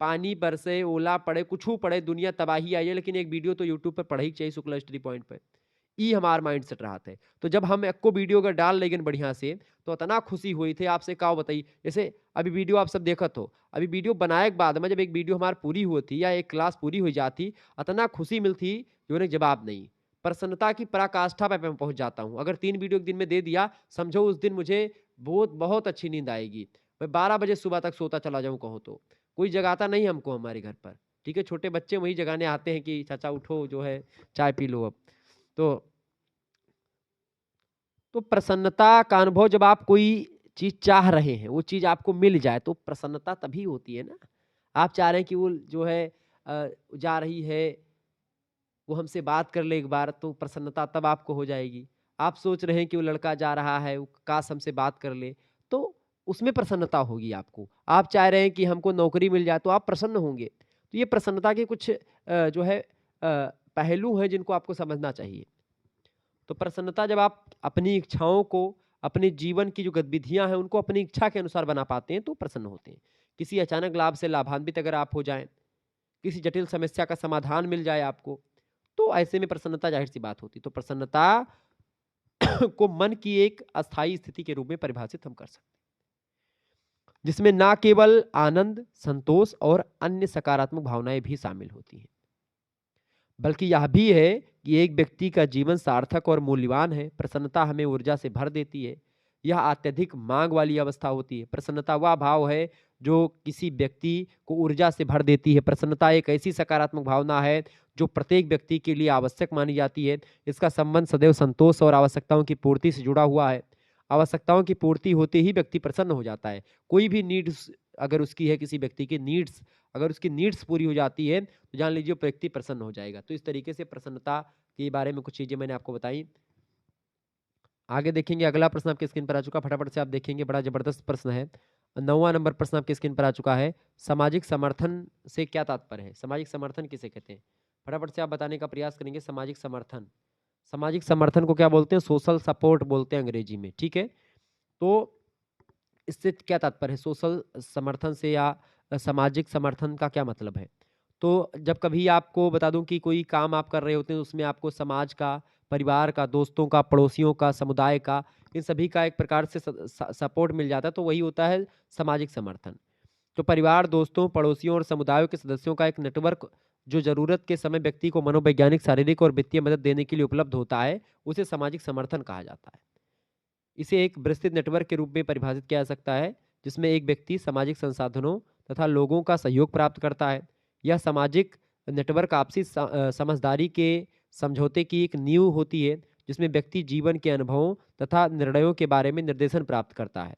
पानी बरसे, ओला पड़े, कुछ पड़े, दुनिया तबाही आई है, लेकिन एक वीडियो तो यूट्यूब पे पढ़े ही चाहिए शुक्ला स्टडी पॉइंट पे। ई हमार माइंड सेट रहा थे। तो जब हम एको वीडियो अगर डाल लेंगे बढ़िया से, तो इतना खुशी हुई थी आपसे का बताइए। जैसे अभी वीडियो आप सब देखत हो, अभी वीडियो बनाए के बाद में जब एक वीडियो हमारी पूरी हुई थी या एक क्लास पूरी हो जाती, इतना खुशी मिलती जो ने जवाब नहीं। प्रसन्नता की पराकाष्ठा पे मैं पहुंच जाता हूँ। अगर 3 वीडियो एक दिन में दे दिया, समझो उस दिन मुझे बहुत बहुत अच्छी नींद आएगी। मैं 12 बजे सुबह तक सोता चला जाऊँ कहूँ तो। कोई जगाता नहीं हमको हमारे घर पर। ठीक है, छोटे बच्चे वही जगाने आते हैं कि चाचा उठो, जो है चाय पी लो अब। तो प्रसन्नता का अनुभव, जब आप कोई चीज चाह रहे हैं, वो चीज आपको मिल जाए तो प्रसन्नता तभी होती है ना। आप चाह रहे हैं कि वो जो है जा रही है, वो हमसे बात कर ले एक बार, तो प्रसन्नता तब आपको हो जाएगी। आप सोच रहे हैं कि वो लड़का जा रहा है, वो काश हमसे बात कर ले, तो उसमें प्रसन्नता होगी आपको। आप चाह रहे हैं कि हमको नौकरी मिल जाए तो आप प्रसन्न होंगे। तो ये प्रसन्नता के कुछ जो है पहलू हैं जिनको आपको समझना चाहिए। तो प्रसन्नता जब आप अपनी इच्छाओं को, अपने जीवन की जो गतिविधियां हैं उनको अपनी इच्छा के अनुसार बना पाते हैं तो प्रसन्न होते हैं। किसी अचानक लाभ से लाभान्वित अगर आप हो जाएं, किसी जटिल समस्या का समाधान मिल जाए आपको, तो ऐसे में प्रसन्नता जाहिर सी बात होती। तो प्रसन्नता को मन की एक अस्थायी स्थिति के रूप में परिभाषित हम कर सकते हैं, जिसमें ना केवल आनंद, संतोष और अन्य सकारात्मक भावनाएं भी शामिल होती हैं, बल्कि यह भी है कि एक व्यक्ति का जीवन सार्थक और मूल्यवान है। प्रसन्नता हमें ऊर्जा से भर देती है। यह अत्यधिक मांग वाली अवस्था होती है। प्रसन्नता वह भाव है जो किसी व्यक्ति को ऊर्जा से भर देती है। प्रसन्नता एक ऐसी सकारात्मक भावना है जो प्रत्येक व्यक्ति के लिए आवश्यक मानी जाती है। इसका संबंध सदैव संतोष और आवश्यकताओं की पूर्ति से जुड़ा हुआ है। आवश्यकताओं की पूर्ति होते ही व्यक्ति प्रसन्न हो जाता है। कोई भी नीड्स अगर उसकी है, किसी व्यक्ति की नीड्स, अगर उसकी नीड्स पूरी हो जाती है तो जान लीजिए व्यक्ति प्रसन्न हो जाएगा। तो इस तरीके से प्रसन्नता के बारे में कुछ चीजें मैंने आपको बताई। आगे देखेंगे, अगला प्रश्न आपके स्क्रीन पर आ चुका, फटाफट से आप देखेंगे, बड़ा जबरदस्त प्रश्न है। 9वां नंबर प्रश्न आपके स्क्रीन पर आ चुका है। सामाजिक समर्थन से क्या तात्पर्य है? सामाजिक समर्थन किसे कहते हैं? फटाफट से आप बताने का प्रयास करेंगे। सामाजिक समर्थन, सामाजिक समर्थन को क्या बोलते हैं? सोशल सपोर्ट बोलते हैं अंग्रेजी में। ठीक है, तो इससे क्या तात्पर्य है? सोशल समर्थन से या सामाजिक समर्थन का क्या मतलब है? तो जब कभी आपको बता दूं कि कोई काम आप कर रहे होते हैं तो उसमें आपको समाज का, परिवार का, दोस्तों का, पड़ोसियों का, समुदाय का, इन सभी का एक प्रकार से सपोर्ट मिल जाता है, तो वही होता है सामाजिक समर्थन। तो परिवार, दोस्तों, पड़ोसियों और समुदायों के सदस्यों का एक नेटवर्क जो जरूरत के समय व्यक्ति को मनोवैज्ञानिक, शारीरिक और वित्तीय मदद देने के लिए उपलब्ध होता है, उसे सामाजिक समर्थन कहा जाता है। इसे एक विस्तृत नेटवर्क के रूप में परिभाषित किया जा सकता है जिसमें एक व्यक्ति सामाजिक संसाधनों तथा लोगों का सहयोग प्राप्त करता है। यह सामाजिक नेटवर्क आपसी समझदारी के समझौते की एक नींव होती है, जिसमें व्यक्ति जीवन के अनुभवों तथा निर्णयों के बारे में निर्देशन प्राप्त करता है।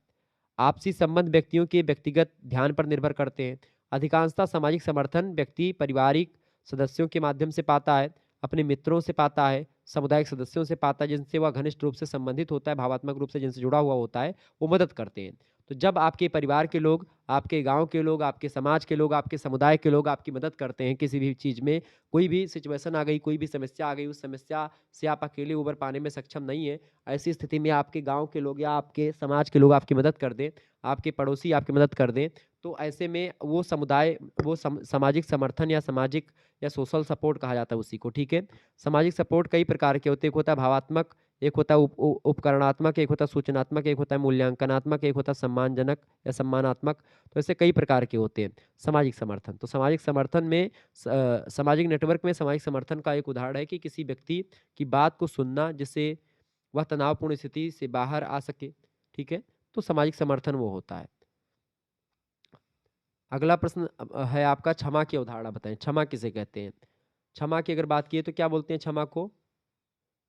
आपसी संबंध व्यक्तियों के व्यक्तिगत ध्यान पर निर्भर करते हैं। अधिकांशतः सामाजिक समर्थन व्यक्ति पारिवारिक सदस्यों के माध्यम से पाता है, अपने मित्रों से पाता है, सामुदायिक सदस्यों से पाता है जिनसे वह घनिष्ठ रूप से संबंधित होता है, भावात्मक रूप से जिनसे जुड़ा हुआ होता है, वो मदद करते हैं। तो जब आपके परिवार के लोग, आपके गांव के लोग, आपके समाज के लोग, आपके समुदाय के लोग आपकी मदद करते हैं किसी भी चीज़ में, कोई भी सिचुएशन आ गई, कोई भी समस्या आ गई, उस समस्या से आप अकेले उबर पाने में सक्षम नहीं है, ऐसी स्थिति में आपके गांव के लोग या आपके समाज के लोग आपकी मदद कर दें, आपके पड़ोसी आपकी मदद कर दें, तो ऐसे में वो समुदाय, वो सामाजिक समर्थन या सामाजिक या सोशल सपोर्ट कहा जाता है उसी को, ठीक है। सामाजिक सपोर्ट कई प्रकार के होते हैं। एक होता है भावात्मक, एक होता है उपकरणात्मक, एक होता है सूचनात्मक, एक होता है मूल्यांकनात्मक, एक होता है सम्मानजनक या सम्मानात्मक। तो ऐसे कई प्रकार के होते हैं सामाजिक समर्थन। तो सामाजिक समर्थन में सामाजिक नेटवर्क में सामाजिक समर्थन का एक उदाहरण है कि किसी व्यक्ति की बात को सुनना जिससे वह तनावपूर्ण स्थिति से बाहर आ सके, ठीक है। तो सामाजिक समर्थन वो होता है। अगला प्रश्न है आपका, क्षमा की अवधारणा बताएं। क्षमा किसे कहते हैं? क्षमा की अगर बात की तो क्या बोलते हैं क्षमा को?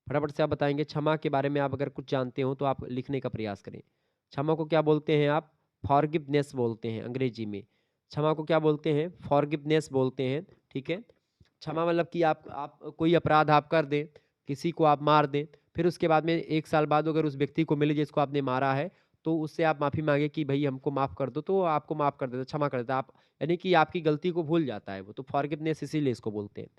फटाफट से आप बताएंगे। क्षमा के बारे में आप अगर कुछ जानते हो तो आप लिखने का प्रयास करें। क्षमा को क्या बोलते हैं आप? फॉरगिवनेस बोलते हैं अंग्रेजी में। क्षमा को क्या बोलते हैं? फॉरगिवनेस बोलते हैं, ठीक है। क्षमा मतलब कि आप कोई अपराध आप कर दें, किसी को आप मार दें, फिर उसके बाद में 1 साल बाद अगर उस व्यक्ति को मिले जिसको आपने मारा है, तो उससे आप माफ़ी मांगे कि भाई हमको माफ़ कर दो, तो वो आपको माफ़ कर देता, क्षमा कर देता। आप यानी कि आपकी गलती को भूल जाता है वो, तो फॉरगिवनेस इसीलिए इसको बोलते हैं।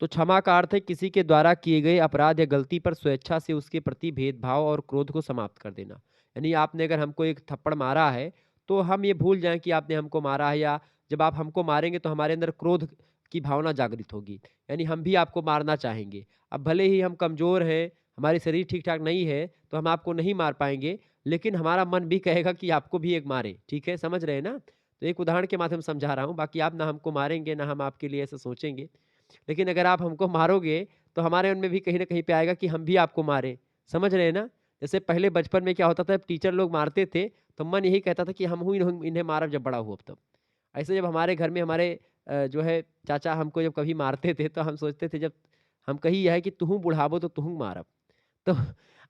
तो क्षमा का अर्थ है किसी के द्वारा किए गए अपराध या गलती पर स्वेच्छा से उसके प्रति भेदभाव और क्रोध को समाप्त कर देना। यानी आपने अगर हमको एक थप्पड़ मारा है, तो हम ये भूल जाएं कि आपने हमको मारा है, या जब आप हमको मारेंगे तो हमारे अंदर क्रोध की भावना जागृत होगी, यानी हम भी आपको मारना चाहेंगे। अब भले ही हम कमज़ोर हैं, हमारी शरीर ठीक ठाक नहीं है, तो हम आपको नहीं मार पाएंगे, लेकिन हमारा मन भी कहेगा कि आपको भी एक मारे, ठीक है, समझ रहे हैं ना। तो एक उदाहरण के माध्यम से समझा रहा हूँ, बाकी आप ना हमको मारेंगे ना हम आपके लिए ऐसा सोचेंगे, लेकिन अगर आप हमको मारोगे तो हमारे मन में भी कहीं न कहीं पे आएगा कि हम भी आपको मारें, समझ रहे हैं ना? जैसे पहले बचपन में क्या होता था, टीचर लोग मारते थे, तो मन यही कहता था कि हम हूँ इन्हें मारब जब बड़ा हुआ तब। ऐसे जब हमारे घर में हमारे जो है चाचा हमको जब कभी मारते थे, तो हम सोचते थे जब हम कही है कि तुहू बुढ़ाबो तो तुहू मारब। तो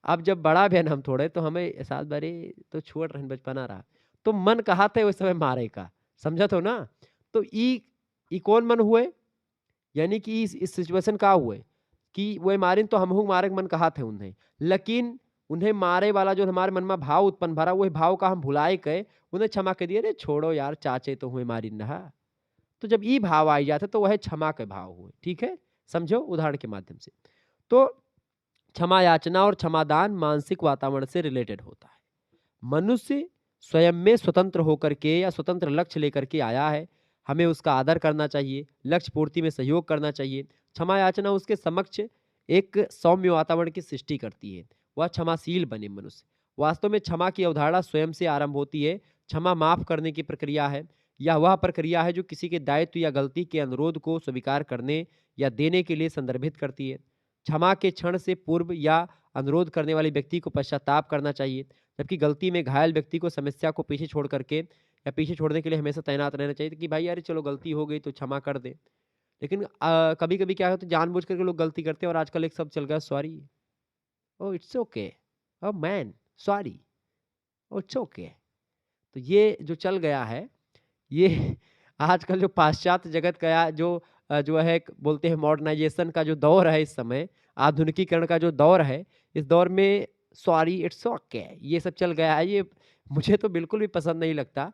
अब जब बड़ा भेन हम थोड़े तो हमें एहसास बारे तो छोड़ रहन बचपना रहा। तो मन कहा था उस समय मारे का, समझत हो ना? तो ई कौन मन हुए? यानी कि इस सिचुएशन का हुए कि वो मारिन तो हमहू मारे मन कहा थे उन्हें, लेकिन उन्हें मारे वाला जो हमारे मन में भाव उत्पन्न भरा, वही भाव का हम भुलाए के उन्हें क्षमा कर दिए, अरे छोड़ो यार चाचे तो हुए मारिन रहा। तो जब ई भाव आई जाता तो वह क्षमा के भाव हुए, ठीक है, समझो उदाहरण के माध्यम से। तो क्षमा याचना और क्षमादान मानसिक वातावरण से रिलेटेड होता है। मनुष्य स्वयं में स्वतंत्र होकर के या स्वतंत्र लक्ष्य लेकर के आया है, हमें उसका आदर करना चाहिए, लक्ष्य पूर्ति में सहयोग करना चाहिए। क्षमा याचना उसके समक्ष एक सौम्य वातावरण की सृष्टि करती है, वह क्षमाशील बने मनुष्य। वास्तव में क्षमा की अवधारणा स्वयं से आरंभ होती है। क्षमा माफ करने की प्रक्रिया है, यह वह प्रक्रिया है जो किसी के दायित्व या गलती के अनुरोध को स्वीकार करने या देने के लिए संदर्भित करती है। क्षमा के क्षण से पूर्व या अनुरोध करने वाले व्यक्ति को पश्चाताप करना चाहिए, जबकि गलती में घायल व्यक्ति को समस्या को पीछे छोड़ करके या पीछे छोड़ने के लिए हमेशा तैनात रहना चाहिए कि भाई यार चलो गलती हो गई तो क्षमा कर दे। लेकिन कभी कभी क्या होता है, जानबूझ करके लोग गलती करते हैं और आजकल एक शब्द चल गया sorry. Oh it's okay, oh man sorry, oh it's okay. तो ये जो चल गया है, ये आजकल जो पाश्चात्य जगत का जो है बोलते हैं मॉडर्नाइजेशन का जो दौर है, इस समय आधुनिकीकरण का जो दौर है, इस दौर में सॉरी इट्स ओके ये सब चल गया है। ये मुझे तो बिल्कुल भी पसंद नहीं लगता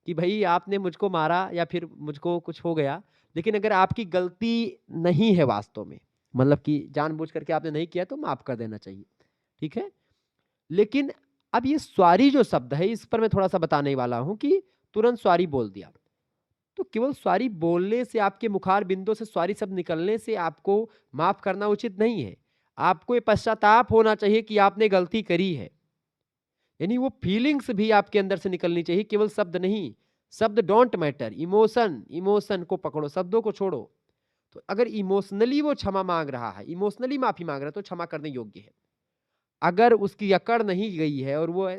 कि भाई आपने मुझको मारा या फिर मुझको कुछ हो गया, लेकिन अगर आपकी गलती नहीं है वास्तव में, मतलब कि जानबूझ करके आपने नहीं किया, तो माफ कर देना चाहिए, ठीक है। लेकिन अब ये सॉरी जो शब्द है, इस पर मैं थोड़ा सा बताने वाला हूं कि तुरंत सॉरी बोल दिया, तो केवल सॉरी बोलने से, आपके मुखार बिंदु से सॉरी शब्द निकलने से आपको माफ करना उचित नहीं है। आपको ये पश्चाताप होना चाहिए कि आपने गलती करी है, यानी वो फीलिंग्स भी आपके अंदर से निकलनी चाहिए, केवल शब्द नहीं। शब्द डोंट मैटर, इमोशन, इमोशन को पकड़ो, शब्दों को छोड़ो। तो अगर इमोशनली वो क्षमा मांग रहा है, इमोशनली माफी मांग रहा है, तो क्षमा करने योग्य है। अगर उसकी अकड़ नहीं गई है और वो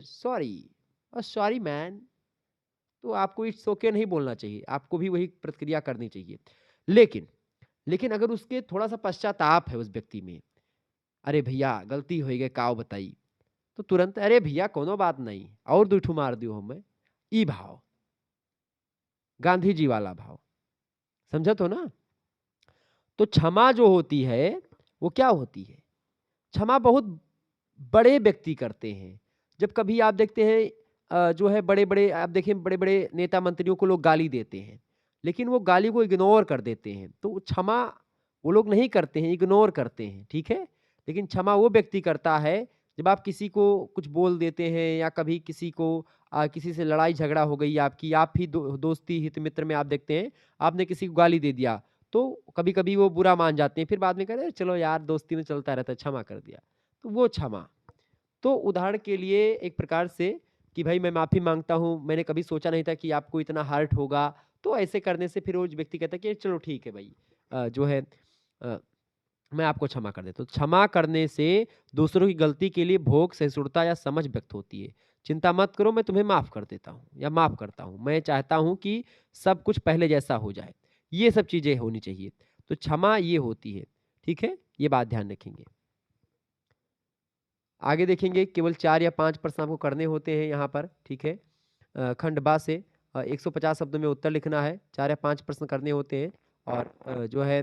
सॉरी, सॉरी मैन, तो आपको इट्स ओके नहीं बोलना चाहिए, आपको भी वही प्रतिक्रिया करनी चाहिए। लेकिन लेकिन अगर उसके थोड़ा-सा पश्चाताप है उस व्यक्ति में, "अरे भैया गलती हो गई काओ बताई।" तो तुरंत "अरे भैया कोनो बात नहीं, और 2 ठू मार दियो हमें।" ई भाव, गांधी जी वाला भाव, समझत हो ना? तो क्षमा जो होती है, वो क्या होती है? क्षमा बहुत बड़े व्यक्ति करते हैं। जब कभी आप देखते हैं जो है बड़े-बड़े आप देखिए बड़े-बड़े नेता मंत्रियों को लोग गाली देते हैं, लेकिन वो गाली को इग्नोर कर देते हैं। तो क्षमा वो लोग नहीं करते हैं, इग्नोर करते हैं, ठीक है? लेकिन क्षमा वो व्यक्ति करता है जब आप किसी को कुछ बोल देते हैं या कभी किसी को किसी से लड़ाई झगड़ा हो गई आपकी, आप ही दोस्ती हित मित्र में आप देखते हैं, आपने किसी को गाली दे दिया, तो कभी-कभी वो बुरा मान जाते हैं, फिर बाद में कह रहे हैं चलो यार दोस्ती में चलता रहता है, क्षमा कर दिया। तो वो क्षमा। तो उदाहरण के लिए एक प्रकार से कि भाई मैं माफ़ी माँगता हूँ, मैंने कभी सोचा नहीं था कि आपको इतना हर्ट होगा, तो ऐसे करने से फिर वो व्यक्ति कहता है कि चलो ठीक है भाई जो है अ, मैं आपको क्षमा कर देता हूँ। क्षमा करने से दूसरों की गलती के लिए भोग, सहिष्णुता या समझ व्यक्त होती है। चिंता मत करो मैं तुम्हें माफ़ कर देता हूँ या माफ़ करता हूँ। मैं चाहता हूँ कि सब कुछ पहले जैसा हो जाए। ये सब चीज़ें होनी चाहिए। तो क्षमा ये होती है, ठीक है? ये बात ध्यान रखेंगे। आगे देखेंगे केवल 4 या 5 प्रश्न आपको करने होते हैं यहाँ पर, ठीक है? खंड बा से 150 शब्दों में उत्तर लिखना है, 4 या 5 प्रश्न करने होते हैं और जो है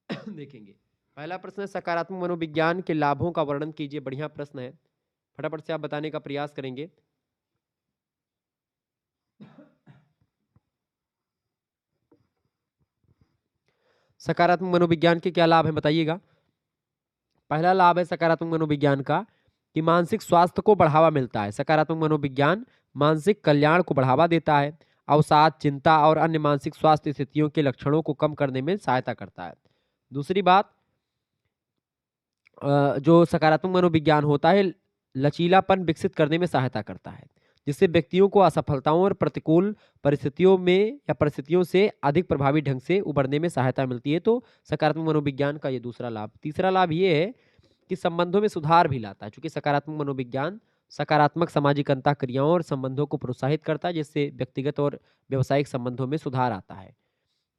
देखेंगे। पहला प्रश्न है सकारात्मक मनोविज्ञान के लाभों का वर्णन कीजिए, बढ़िया प्रश्न है। फटाफट से आप बताने का प्रयास करेंगे। सकारात्मक मनोविज्ञान के क्या लाभ हैं बताइएगा? पहला लाभ है सकारात्मक मनोविज्ञान का कि मानसिक स्वास्थ्य को बढ़ावा मिलता है। सकारात्मक मनोविज्ञान मानसिक कल्याण को बढ़ावा देता है। अवसाद, चिंता और अन्य मानसिक स्वास्थ्य स्थितियों के लक्षणों को कम करने में सहायता करता है। दूसरी बात जो सकारात्मक मनोविज्ञान होता है लचीलापन विकसित करने में सहायता करता है, जिससे व्यक्तियों को असफलताओं और प्रतिकूल परिस्थितियों में या परिस्थितियों से अधिक प्रभावी ढंग से उबरने में सहायता मिलती है। तो सकारात्मक मनोविज्ञान का ये दूसरा लाभ। तीसरा लाभ ये है कि संबंधों में सुधार भी लाता है, चूंकि सकारात्मक मनोविज्ञान सकारात्मक सामाजिक अंतः क्रियाओं और संबंधों को प्रोत्साहित करता है, जिससे व्यक्तिगत और व्यावसायिक संबंधों में सुधार आता है।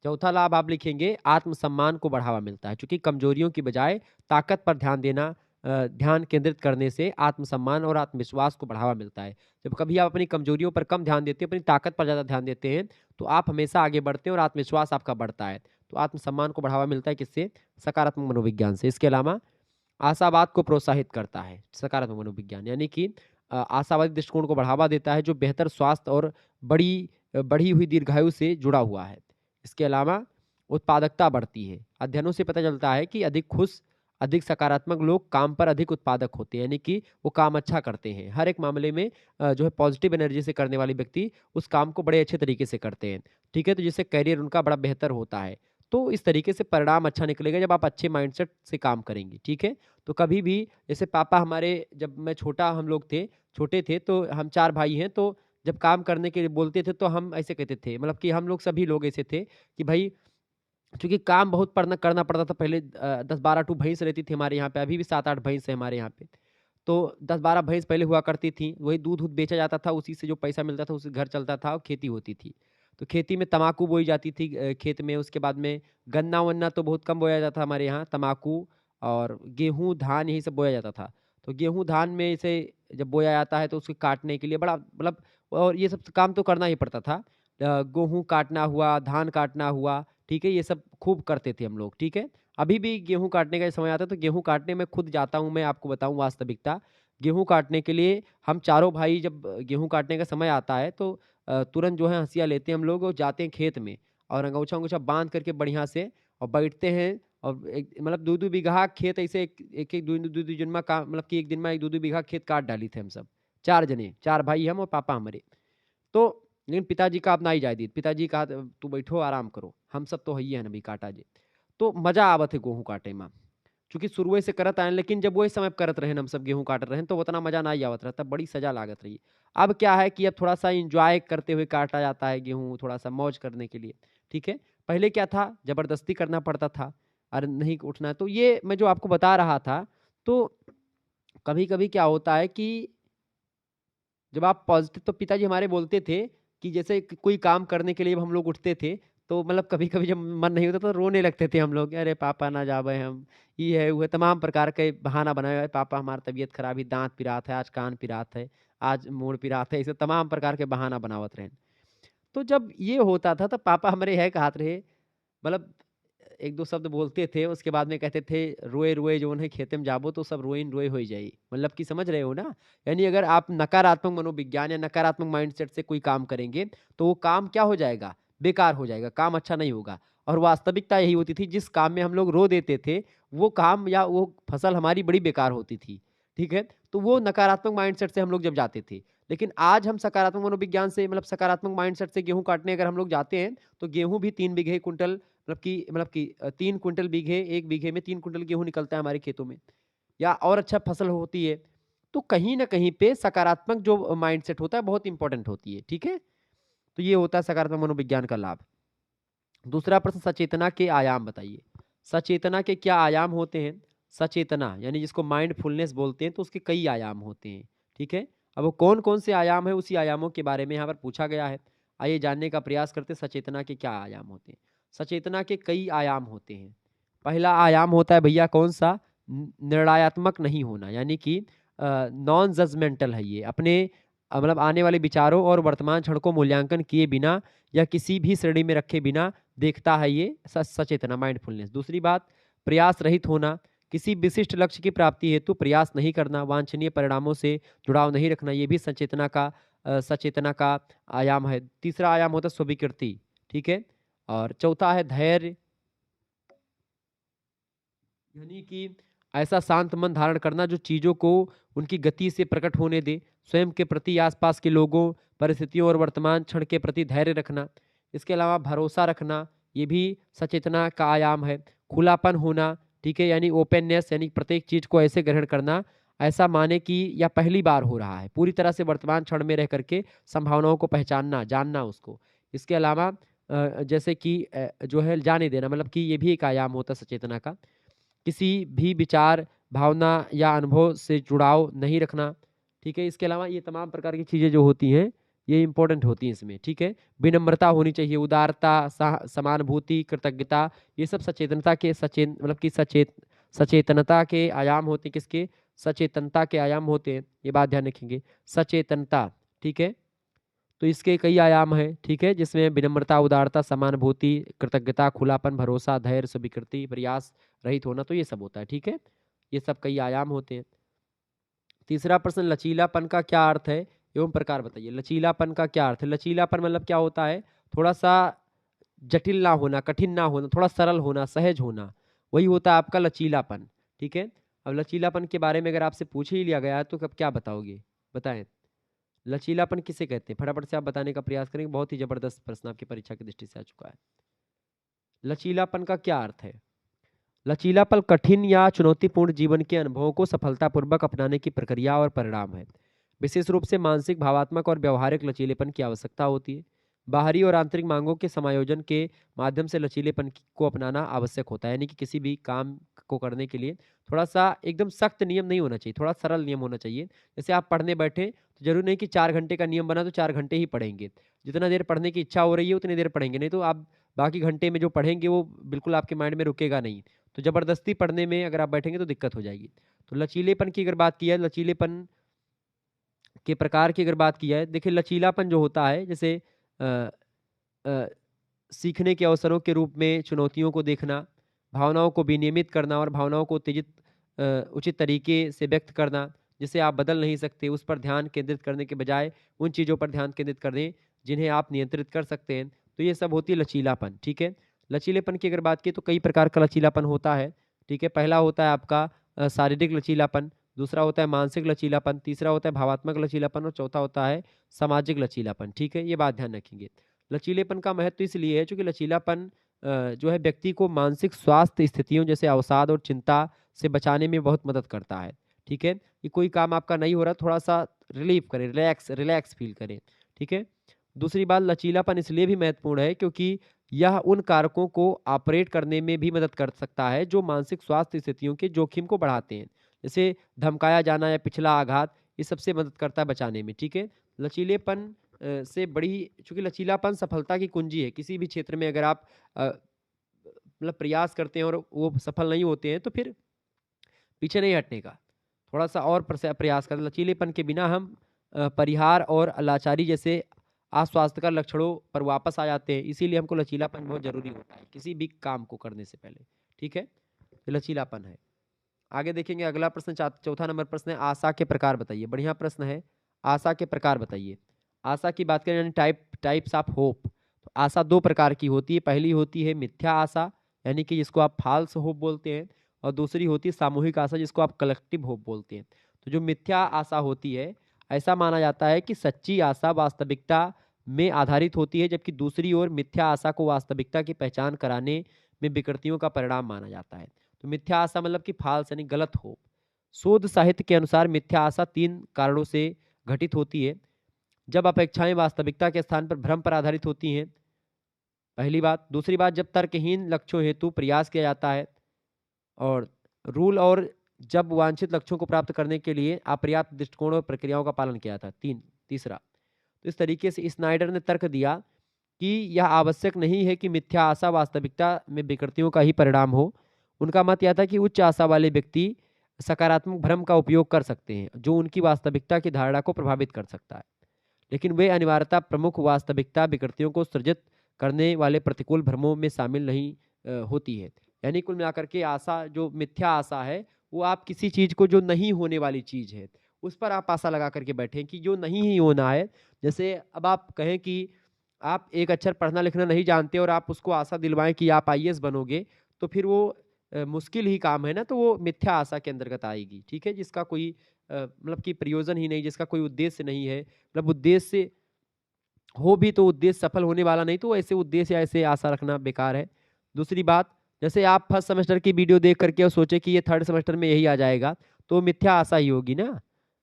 चौथा लाभ आप लिखेंगे आत्मसम्मान को बढ़ावा मिलता है, क्योंकि कमजोरियों की बजाय ताकत पर ध्यान देना ध्यान केंद्रित करने से आत्मसम्मान और आत्मविश्वास को बढ़ावा मिलता है। जब कभी आप अपनी कमजोरियों पर कम ध्यान देते हैं, अपनी ताकत पर ज़्यादा ध्यान देते हैं, तो आप हमेशा आगे बढ़ते हैं और आत्मविश्वास आपका बढ़ता है। तो आत्मसम्मान को बढ़ावा मिलता है किससे? सकारात्मक मनोविज्ञान से। इसके अलावा आशावाद को प्रोत्साहित करता है सकारात्मक मनोविज्ञान, यानी कि आशावादी दृष्टिकोण को बढ़ावा देता है, जो बेहतर स्वास्थ्य और बढ़ी हुई दीर्घायु से जुड़ा हुआ है। इसके अलावा उत्पादकता बढ़ती है। अध्ययनों से पता चलता है कि अधिक खुश, अधिक सकारात्मक लोग काम पर अधिक उत्पादक होते हैं, यानी कि वो काम अच्छा करते हैं। हर एक मामले में जो है पॉजिटिव एनर्जी से करने वाले व्यक्ति उस काम को बड़े अच्छे तरीके से करते हैं। ठीक है? तो जिससे करियर उनका बड़ा बेहतर होता है। तो इस तरीके से परिणाम अच्छा निकलेगा जब आप अच्छे माइंडसेट से काम करेंगे। ठीक है? तो कभी भी जैसे पापा हमारे जब मैं हम लोग थे, छोटे थे तो हम 4 भाई हैं, तो जब काम करने के लिए बोलते थे तो हम ऐसे कहते थे, मतलब कि हम लोग सभी लोग ऐसे थे कि भाई चूँकि काम बहुत पड़ना करना पड़ता था पहले 10-12 ठो भैंस रहती थी हमारे यहाँ पे, अभी भी 7-8 भैंस है हमारे यहाँ पे। तो 10-12 भैंस पहले हुआ करती थी, वही दूध-वूध बेचा जाता था, उसी से जो पैसा मिलता था उससे घर चलता था और खेती होती थी। तो खेती में तम्बाकू बोई जाती थी खेत में, उसके बाद में गन्ना-वन्ना तो बहुत कम बोया जाता था हमारे यहाँ, तम्बाकू और गेहूँ, धान यही सब बोया जाता था। तो गेहूँ, धान में इसे जब बोया जाता है तो उसको काटने के लिए बड़ा मतलब और ये सब काम तो करना ही पड़ता था। गेहूँ काटना हुआ, धान काटना हुआ, ठीक है? ये सब खूब करते थे हम लोग, ठीक है? अभी भी गेहूँ काटने का समय आता है तो गेहूँ काटने मैं खुद जाता हूँ, मैं आपको बताऊँ वास्तविकता। गेहूँ काटने के लिए हम चारों भाई जब गेहूँ काटने का समय आता है तो तुरंत जो है हँसिया लेते हैं हम लोग और जाते हैं खेत में और अंगोछा-वंगोछा बाँध करके बढ़िया से और बैठते हैं और एक मतलब 2-2 बीघा खेत ऐसे एक-एक 2-2 दिन में का मतलब कि एक दिन में 1-2 बीघा खेत काट डाली थे हम सब। 4 जने, 4 भाई हम और पापा हमारे। तो लेकिन पिताजी का अपना ही जायदाद, पिताजी कहा तू बैठो आराम करो, हम सब तो हइये हन अभी काटा जे। तो मज़ा आवत है गेहूँ काटे में। चूँकि शुरुए से करत आएन लेकिन जब वही समय करत रहेन हम सब गेहूँ काटत रहेन तो उतना मज़ा नहीं आवत रहता, बड़ी सज़ा लागत रही। अब क्या है कि अब थोड़ा-सा एन्जॉय करते हुए काटा जाता है गेहूँ, थोड़ा-सा मौज करने के लिए, ठीक है? पहले क्या था, ज़बरदस्ती करना पड़ता था, अरे नहीं उठना है, तो ये मैं जो आपको बता रहा था, तो कभी-कभी क्या होता है कि जब आप पॉज़िटिव तो पिताजी हमारे बोलते थे कि जैसे कोई काम करने के लिए हम लोग उठते थे, तो मतलब कभी-कभी जब मन नहीं होता तो रोने लगते थे हम लोग, अरे पापा ना जावे हम, ये है, वो है, तमाम प्रकार के बहाना बनाए, पापा हमारा तबीयत खराब है, दाँत पिरात है, आज कान पिरात है, आज मूड पिरात है, ऐसे तमाम प्रकार के बहाना बनावत रहें। तो जब ये होता था, तब पापा हमारे है कहत रहे, मतलब 1-2 शब्द बोलते थे, उसके बाद में कहते थे, "रोए-रोए जौन है खेते में जाबो तो सब रोइन रोए होई जाई।" मतलब कि समझ रहे हो ना? यानी अगर आप नकारात्मक मनोविज्ञान या नकारात्मक माइंडसेट से कोई काम करेंगे, तो वो काम क्या हो जाएगा? बेकार हो जाएगा, काम अच्छा नहीं होगा। और वास्तविकता यही होती थी, जिस काम में हम लोग रो देते थे, वो काम या वो फसल हमारी बड़ी बेकार होती थी। ठीक है? तो वो नकारात्मक माइंडसेट से हम लोग जब जाते थे। लेकिन आज हम सकारात्मक मनोविज्ञान से, मतलब सकारात्मक माइंडसेट से गेहूँ काटने अगर हम लोग जाते हैं, तो गेहूँ भी 3 बीघे कुंटल, मतलब कि 3 कुंटल बीघे, 1 बीघे में 3 कुंटल गेहूँ निकलता है हमारे खेतों में, या और अच्छा फसल होती है। तो कहीं न कहीं पे सकारात्मक जो माइंडसेट होता है, बहुत इम्पोर्टेंट होती है, ठीक है? तो ये होता है सकारात्मक मनोविज्ञान का लाभ। दूसरा प्रश्न, सचेतना के आयाम बताइए। सचेतना के क्या आयाम होते हैं? सचेतना यानी जिसको माइंडफुलनेस बोलते हैं, तो उसके कई आयाम होते हैं, ठीक है? अब वो कौन-कौन से आयाम हैं, उसी आयामों के बारे में यहाँ पर पूछा गया है। आइए जानने का प्रयास करते हैं, सचेतना के क्या आयाम होते हैं। सचेतना के कई आयाम होते हैं। पहला आयाम होता है भैया कौन-सा? निर्णयात्मक नहीं होना, यानी कि नॉन जजमेंटल है ये। अपने मतलब आने वाले विचारों और वर्तमान क्षण को मूल्यांकन किए बिना या किसी भी श्रेणी में रखे बिना देखता है ये सचेतना, माइंडफुलनेस। दूसरी बात, प्रयास रहित होना, किसी विशिष्ट लक्ष्य की प्राप्ति हेतु प्रयास नहीं करना, वांछनीय परिणामों से जुड़ाव नहीं रखना, ये भी सचेतना का आयाम है। तीसरा आयाम होता है स्वीकृति, ठीक है? और चौथा है धैर्य, यानी कि ऐसा शांत मन धारण करना जो चीज़ों को उनकी गति से प्रकट होने दे, स्वयं के प्रति, आसपास के लोगों, परिस्थितियों और वर्तमान क्षण के प्रति धैर्य रखना। इसके अलावा भरोसा रखना, ये भी सचेतना का आयाम है। खुलापन होना, ठीक है, यानी ओपननेस, यानी प्रत्येक चीज़ को ऐसे ग्रहण करना, ऐसा माने कि यह पहली बार हो रहा है, पूरी तरह से वर्तमान क्षण में रह करके संभावनाओं को पहचानना, जानना उसको। इसके अलावा जैसे कि जो है जाने देना, मतलब कि ये भी एक आयाम होता है सचेतना का। किसी भी विचार, भावना या अनुभव से जुड़ाव नहीं रखना, ठीक है? इसके अलावा ये तमाम प्रकार की चीज़ें जो होती हैं, ये इम्पोर्टेंट होती हैं इसमें, ठीक है? विनम्रता होनी चाहिए, उदारता, समानुभूति, कृतज्ञता, ये सब सचेतनता के मतलब कि सचेतनता के आयाम होते हैं। किसके? सचेतनता के आयाम होते हैं, ये बात ध्यान रखेंगे। सचेतनता, ठीक है? तो इसके कई आयाम हैं, ठीक है? जिसमें विनम्रता, उदारता, समानुभूति, कृतज्ञता, खुलापन, भरोसा, धैर्य, स्वीकृति, प्रयास रहित होना, तो ये सब होता है, ठीक है? ये सब कई आयाम होते हैं। तीसरा प्रश्न, लचीलापन का क्या अर्थ है एवं प्रकार बताइए। लचीलापन का क्या अर्थ है? लचीलापन मतलब क्या होता है? थोड़ा-सा जटिल ना होना, कठिन ना होना, थोड़ा सरल होना, सहज होना, वही होता है आपका लचीलापन, ठीक है? अब लचीलापन के बारे में अगर आपसे पूछ ही लिया गया है, तो अब क्या बताओगे? बताएँ। लचीलापन किसे कहते हैं? फटाफट से आप बताने का प्रयास करेंगे, बहुत ही ज़बरदस्त प्रश्न आपकी परीक्षा की दृष्टि से आ चुका है। लचीलापन का क्या अर्थ है? लचीलापन कठिन या चुनौतीपूर्ण जीवन के अनुभवों को सफलतापूर्वक अपनाने की प्रक्रिया और परिणाम है। विशेष रूप से मानसिक, भावात्मक और व्यवहारिक लचीलेपन की आवश्यकता होती है। बाहरी और आंतरिक मांगों के समायोजन के माध्यम से लचीलेपन को अपनाना आवश्यक होता है, यानी कि किसी भी काम को करने के लिए थोड़ा सा एकदम सख्त नियम नहीं होना चाहिए, थोड़ा सरल नियम होना चाहिए। जैसे आप पढ़ने बैठे, तो जरूरी नहीं कि 4 घंटे का नियम बना तो 4 घंटे ही पढ़ेंगे। जितना देर पढ़ने की इच्छा हो रही है उतनी देर पढ़ेंगे, नहीं तो आप बाकी घंटे में जो पढ़ेंगे वो बिल्कुल आपके माइंड में रुकेगा नहीं। तो ज़बरदस्ती पढ़ने में अगर आप बैठेंगे तो दिक्कत हो जाएगी। तो लचीलेपन की अगर बात की जाए, लचीलेपन के प्रकार की अगर बात की जाए, देखिए लचीलापन जो होता है, जैसे अ अ, सीखने के अवसरों के रूप में चुनौतियों को देखना, भावनाओं को विनियमित करना और भावनाओं को उचित तरीके से व्यक्त करना, जिसे आप बदल नहीं सकते, उस पर ध्यान केंद्रित करने के बजाय उन चीज़ों पर ध्यान केंद्रित कर दें जिन्हें आप नियंत्रित कर सकते हैं। तो ये सब होती है लचीलापन, ठीक है? लचीलेपन की अगर बात की तो कई प्रकार का लचीलापन होता है, ठीक है? पहला होता है आपका शारीरिक लचीलापन, दूसरा होता है मानसिक लचीलापन, तीसरा होता है भावात्मक लचीलापन और चौथा होता है सामाजिक लचीलापन, ठीक है? ये बात ध्यान रखेंगे। लचीलेपन का महत्व इसलिए है चूँकि लचीलापन जो है व्यक्ति को मानसिक स्वास्थ्य स्थितियों जैसे अवसाद और चिंता से बचाने में बहुत मदद करता है, ठीक है? कि कोई काम आपका नहीं हो रहा, थोड़ा-सा रिलीफ़ करें, रिलैक्स रिलैक्स फ़ील करें, ठीक है? दूसरी बात, लचीलापन इसलिए भी महत्वपूर्ण है क्योंकि यह उन कारकों को ऑपरेट करने में भी मदद कर सकता है जो मानसिक स्वास्थ्य स्थितियों के जोखिम को बढ़ाते हैं। जैसे धमकाया जाना या पिछला आघात, ये सबसे मदद करता है बचाने में, ठीक है? लचीलेपन से बड़ी, चूंकि लचीलापन सफलता की कुंजी है। किसी भी क्षेत्र में अगर आप मतलब प्रयास करते हैं और वो सफल नहीं होते हैं तो फिर पीछे नहीं हटने का, थोड़ा सा और प्रयास करें। लचीलेपन के बिना हम परिहार और लाचारी जैसे अस्वास्थ्यकर लक्षणों पर वापस आ जाते हैं। इसीलिए हमको लचीलापन बहुत जरूरी होता है किसी भी काम को करने से पहले। ठीक है, तो लचीलापन है। आगे देखेंगे अगला प्रश्न, चौथा नंबर प्रश्न है, आशा के प्रकार बताइए। बढ़िया प्रश्न है, आशा के प्रकार बताइए। आशा की बात करें यानी टाइप्स ऑफ होप, तो आशा दो प्रकार की होती है। पहली होती है मिथ्या आशा, यानी कि जिसको आप फाल्स होप बोलते हैं, और दूसरी होती है सामूहिक आशा, जिसको आप कलेक्टिव होप बोलते हैं। तो जो मिथ्या आशा होती है, ऐसा माना जाता है कि सच्ची आशा वास्तविकता में आधारित होती है, जबकि दूसरी ओर मिथ्या आशा को वास्तविकता की पहचान कराने में विकृतियों का परिणाम माना जाता है। तो मिथ्या आशा मतलब कि फाल्स यानी गलत होप। शोध साहित्य के अनुसार मिथ्या आशा 3 कारणों से घटित होती है। जब अपेक्षाएं वास्तविकता के स्थान पर भ्रम पर आधारित होती हैं, पहली बात। दूसरी बात, जब तर्कहीन लक्ष्यों हेतु प्रयास किया जाता है, और रूल, और जब वांछित लक्ष्यों को प्राप्त करने के लिए अपर्याप्त दृष्टिकोण और प्रक्रियाओं का पालन किया था। तीसरा, तो इस तरीके से स्नाइडर ने तर्क दिया कि यह आवश्यक नहीं है कि मिथ्या आशा वास्तविकता में विकृतियों का ही परिणाम हो। उनका मत यह था कि उच्च आशा वाले व्यक्ति सकारात्मक भ्रम का उपयोग कर सकते हैं, जो उनकी वास्तविकता की धारणा को प्रभावित कर सकता है, लेकिन वे अनिवार्यता प्रमुख वास्तविकता विकृतियों को सृजित करने वाले प्रतिकूल भ्रमों में शामिल नहीं होती है। यानी कुल मिलाकर के आशा, जो मिथ्या आशा है, वो आप किसी चीज को, जो नहीं होने वाली चीज है, उस पर आप आशा लगा करके बैठे कि जो नहीं ही होना है। जैसे अब आप कहें कि आप एक अक्षर पढ़ना लिखना नहीं जानते और आप उसको आशा दिलवाएं कि आप आईएएस बनोगे, तो फिर वो मुश्किल ही काम है ना, तो वो मिथ्या आशा के अंतर्गत आएगी। ठीक है, जिसका कोई मतलब कि प्रयोजन ही नहीं, जिसका कोई उद्देश्य नहीं है। मतलब उद्देश्य हो भी तो उद्देश्य सफल होने वाला नहीं, तो ऐसे उद्देश्य या ऐसे आशा रखना बेकार है। दूसरी बात, जैसे आप फर्स्ट सेमेस्टर की वीडियो देख करके और सोचे कि ये थर्ड सेमेस्टर में यही आ जाएगा, तो मिथ्या आशा ही होगी ना।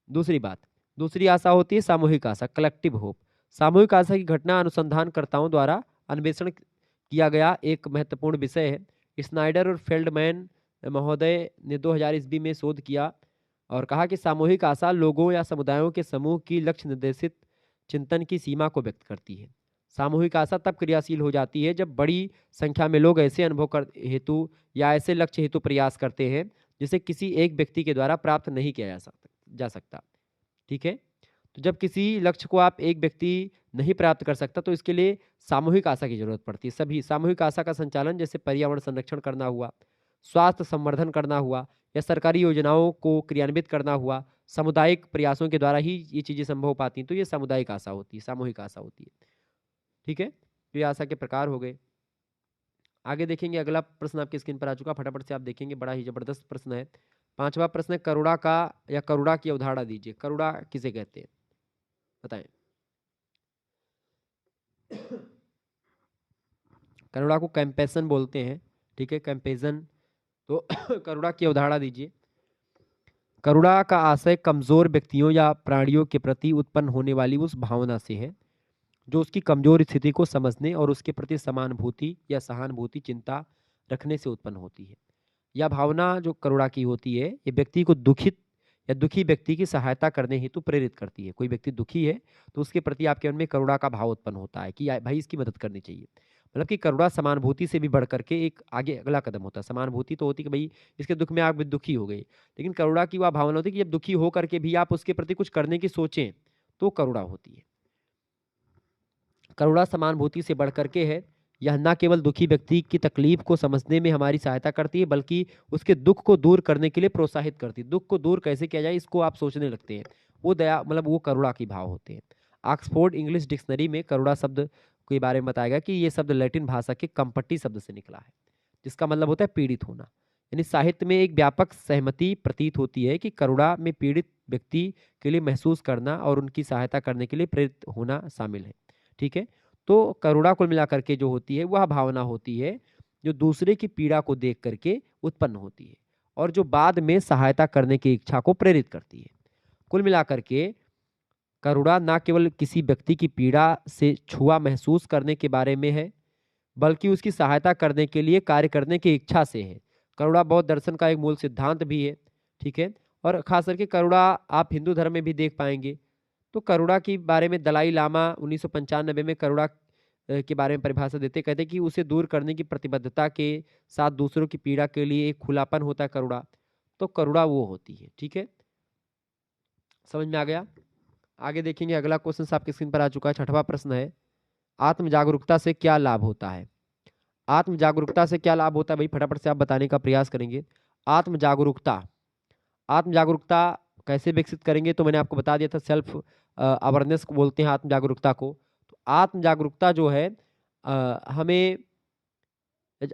दूसरी बात, दूसरी आशा होती है सामूहिक आशा, कलेक्टिव होप। सामूहिक आशा की घटना अनुसंधानकर्ताओं द्वारा अन्वेषण किया गया एक महत्वपूर्ण विषय है। स्नाइडर और फेल्डमैन महोदय ने 2000 ईस्वी में शोध किया और कहा कि सामूहिक आशा लोगों या समुदायों के समूह की लक्ष्य निर्देशित चिंतन की सीमा को व्यक्त करती है। सामूहिक आशा तब क्रियाशील हो जाती है जब बड़ी संख्या में लोग ऐसे अनुभव कर हेतु या ऐसे लक्ष्य हेतु प्रयास करते हैं जिसे किसी एक व्यक्ति के द्वारा प्राप्त नहीं किया जा सकता। ठीक है, तो जब किसी लक्ष्य को आप एक व्यक्ति नहीं प्राप्त कर सकता, तो इसके लिए सामूहिक आशा की जरूरत पड़ती है। सभी सामूहिक आशा का संचालन, जैसे पर्यावरण संरक्षण करना हुआ, स्वास्थ्य संवर्धन करना हुआ, या सरकारी योजनाओं को क्रियान्वित करना हुआ, सामुदायिक प्रयासों के द्वारा ही ये चीजें संभव हो पाती हैं। तो ये सामुदायिक आशा होती है, सामूहिक आशा होती है। ठीक है, तो ये आशा के प्रकार हो गए। आगे देखेंगे, अगला प्रश्न आपकी स्क्रीन पर आ चुका, फटाफट से आप देखेंगे, बड़ा ही जबरदस्त प्रश्न है। 5वां प्रश्न है, करुणा का या करुणा की अवधारणा दीजिए। करुणा किसे कहते हैं, बताएं। करुणा को कंपैशन बोलते हैं। ठीक है, कंपैशन। तो करुणा की अवधारणा दीजिए। करुणा का आशय कमजोर व्यक्तियों या प्राणियों के प्रति उत्पन्न होने वाली उस भावना से है जो उसकी कमजोर स्थिति को समझने और उसके प्रति समानुभूति या सहानुभूति चिंता रखने से उत्पन्न होती है। यह भावना जो करुणा की होती है, ये व्यक्ति को दुखित या दुखी व्यक्ति की सहायता करने हेतु प्रेरित करती है। कोई व्यक्ति दुखी है तो उसके प्रति आपके मन में करुणा का भाव उत्पन्न होता है कि भाई इसकी मदद करनी चाहिए। मतलब कि करुणा समानुभूति से भी बढ़ करके एक आगे अगला कदम होता है। समानुभूति तो होती है कि भाई इसके दुख में आप भी दुखी हो गए, लेकिन करुणा की वह भावना होती है कि जब दुखी हो करके भी आप उसके प्रति कुछ करने की सोचें, तो करुणा होती है। करुणा समानुभूति से बढ़ करके है। यह न केवल दुखी व्यक्ति की तकलीफ को समझने में हमारी सहायता करती है, बल्कि उसके दुख को दूर करने के लिए प्रोत्साहित करती है। दुख को दूर कैसे किया जाए, इसको आप सोचने लगते हैं। वो दया, मतलब वो करुणा की भाव होते हैं। ऑक्सफोर्ड इंग्लिश डिक्शनरी में करुणा शब्द के बारे में बताया गया कि ये शब्द लैटिन भाषा के कंपट्टी शब्द से निकला है, जिसका मतलब होता है पीड़ित होना। यानी साहित्य में एक व्यापक सहमति प्रतीत होती है कि करुणा में पीड़ित व्यक्ति के लिए महसूस करना और उनकी सहायता करने के लिए प्रेरित होना शामिल है। ठीक है, तो करुणा कुल मिलाकर के जो होती है वह भावना होती है जो दूसरे की पीड़ा को देख करके उत्पन्न होती है और जो बाद में सहायता करने की इच्छा को प्रेरित करती है। कुल मिलाकर के करुणा न केवल किसी व्यक्ति की पीड़ा से छुआ महसूस करने के बारे में है, बल्कि उसकी सहायता करने के लिए कार्य करने की इच्छा से है। करुणा बौद्ध दर्शन का एक मूल सिद्धांत भी है। ठीक है, और खास करके करुणा आप हिंदू धर्म में भी देख पाएंगे। तो करुणा के बारे में दलाई लामा 1995 में करुणा के बारे में परिभाषा देते, कहते कि उसे दूर करने की प्रतिबद्धता के साथ दूसरों की पीड़ा के लिए एक खुलापन होता है करुणा। तो करुणा वो होती है। ठीक है, समझ में आ गया। आगे देखेंगे, अगला क्वेश्चन आपकी स्क्रीन पर आ चुका है। छठवां प्रश्न है, आत्म जागरूकता से क्या लाभ होता है। आत्म जागरूकता से क्या लाभ होता है भाई, फटाफट से आप बताने का प्रयास करेंगे। आत्म जागरूकता, आत्म जागरूकता कैसे विकसित करेंगे, तो मैंने आपको बता दिया था, सेल्फ अवेयरनेस को बोलते हैं आत्म जागरूकता को। तो आत्म जागरूकता जो है हमें,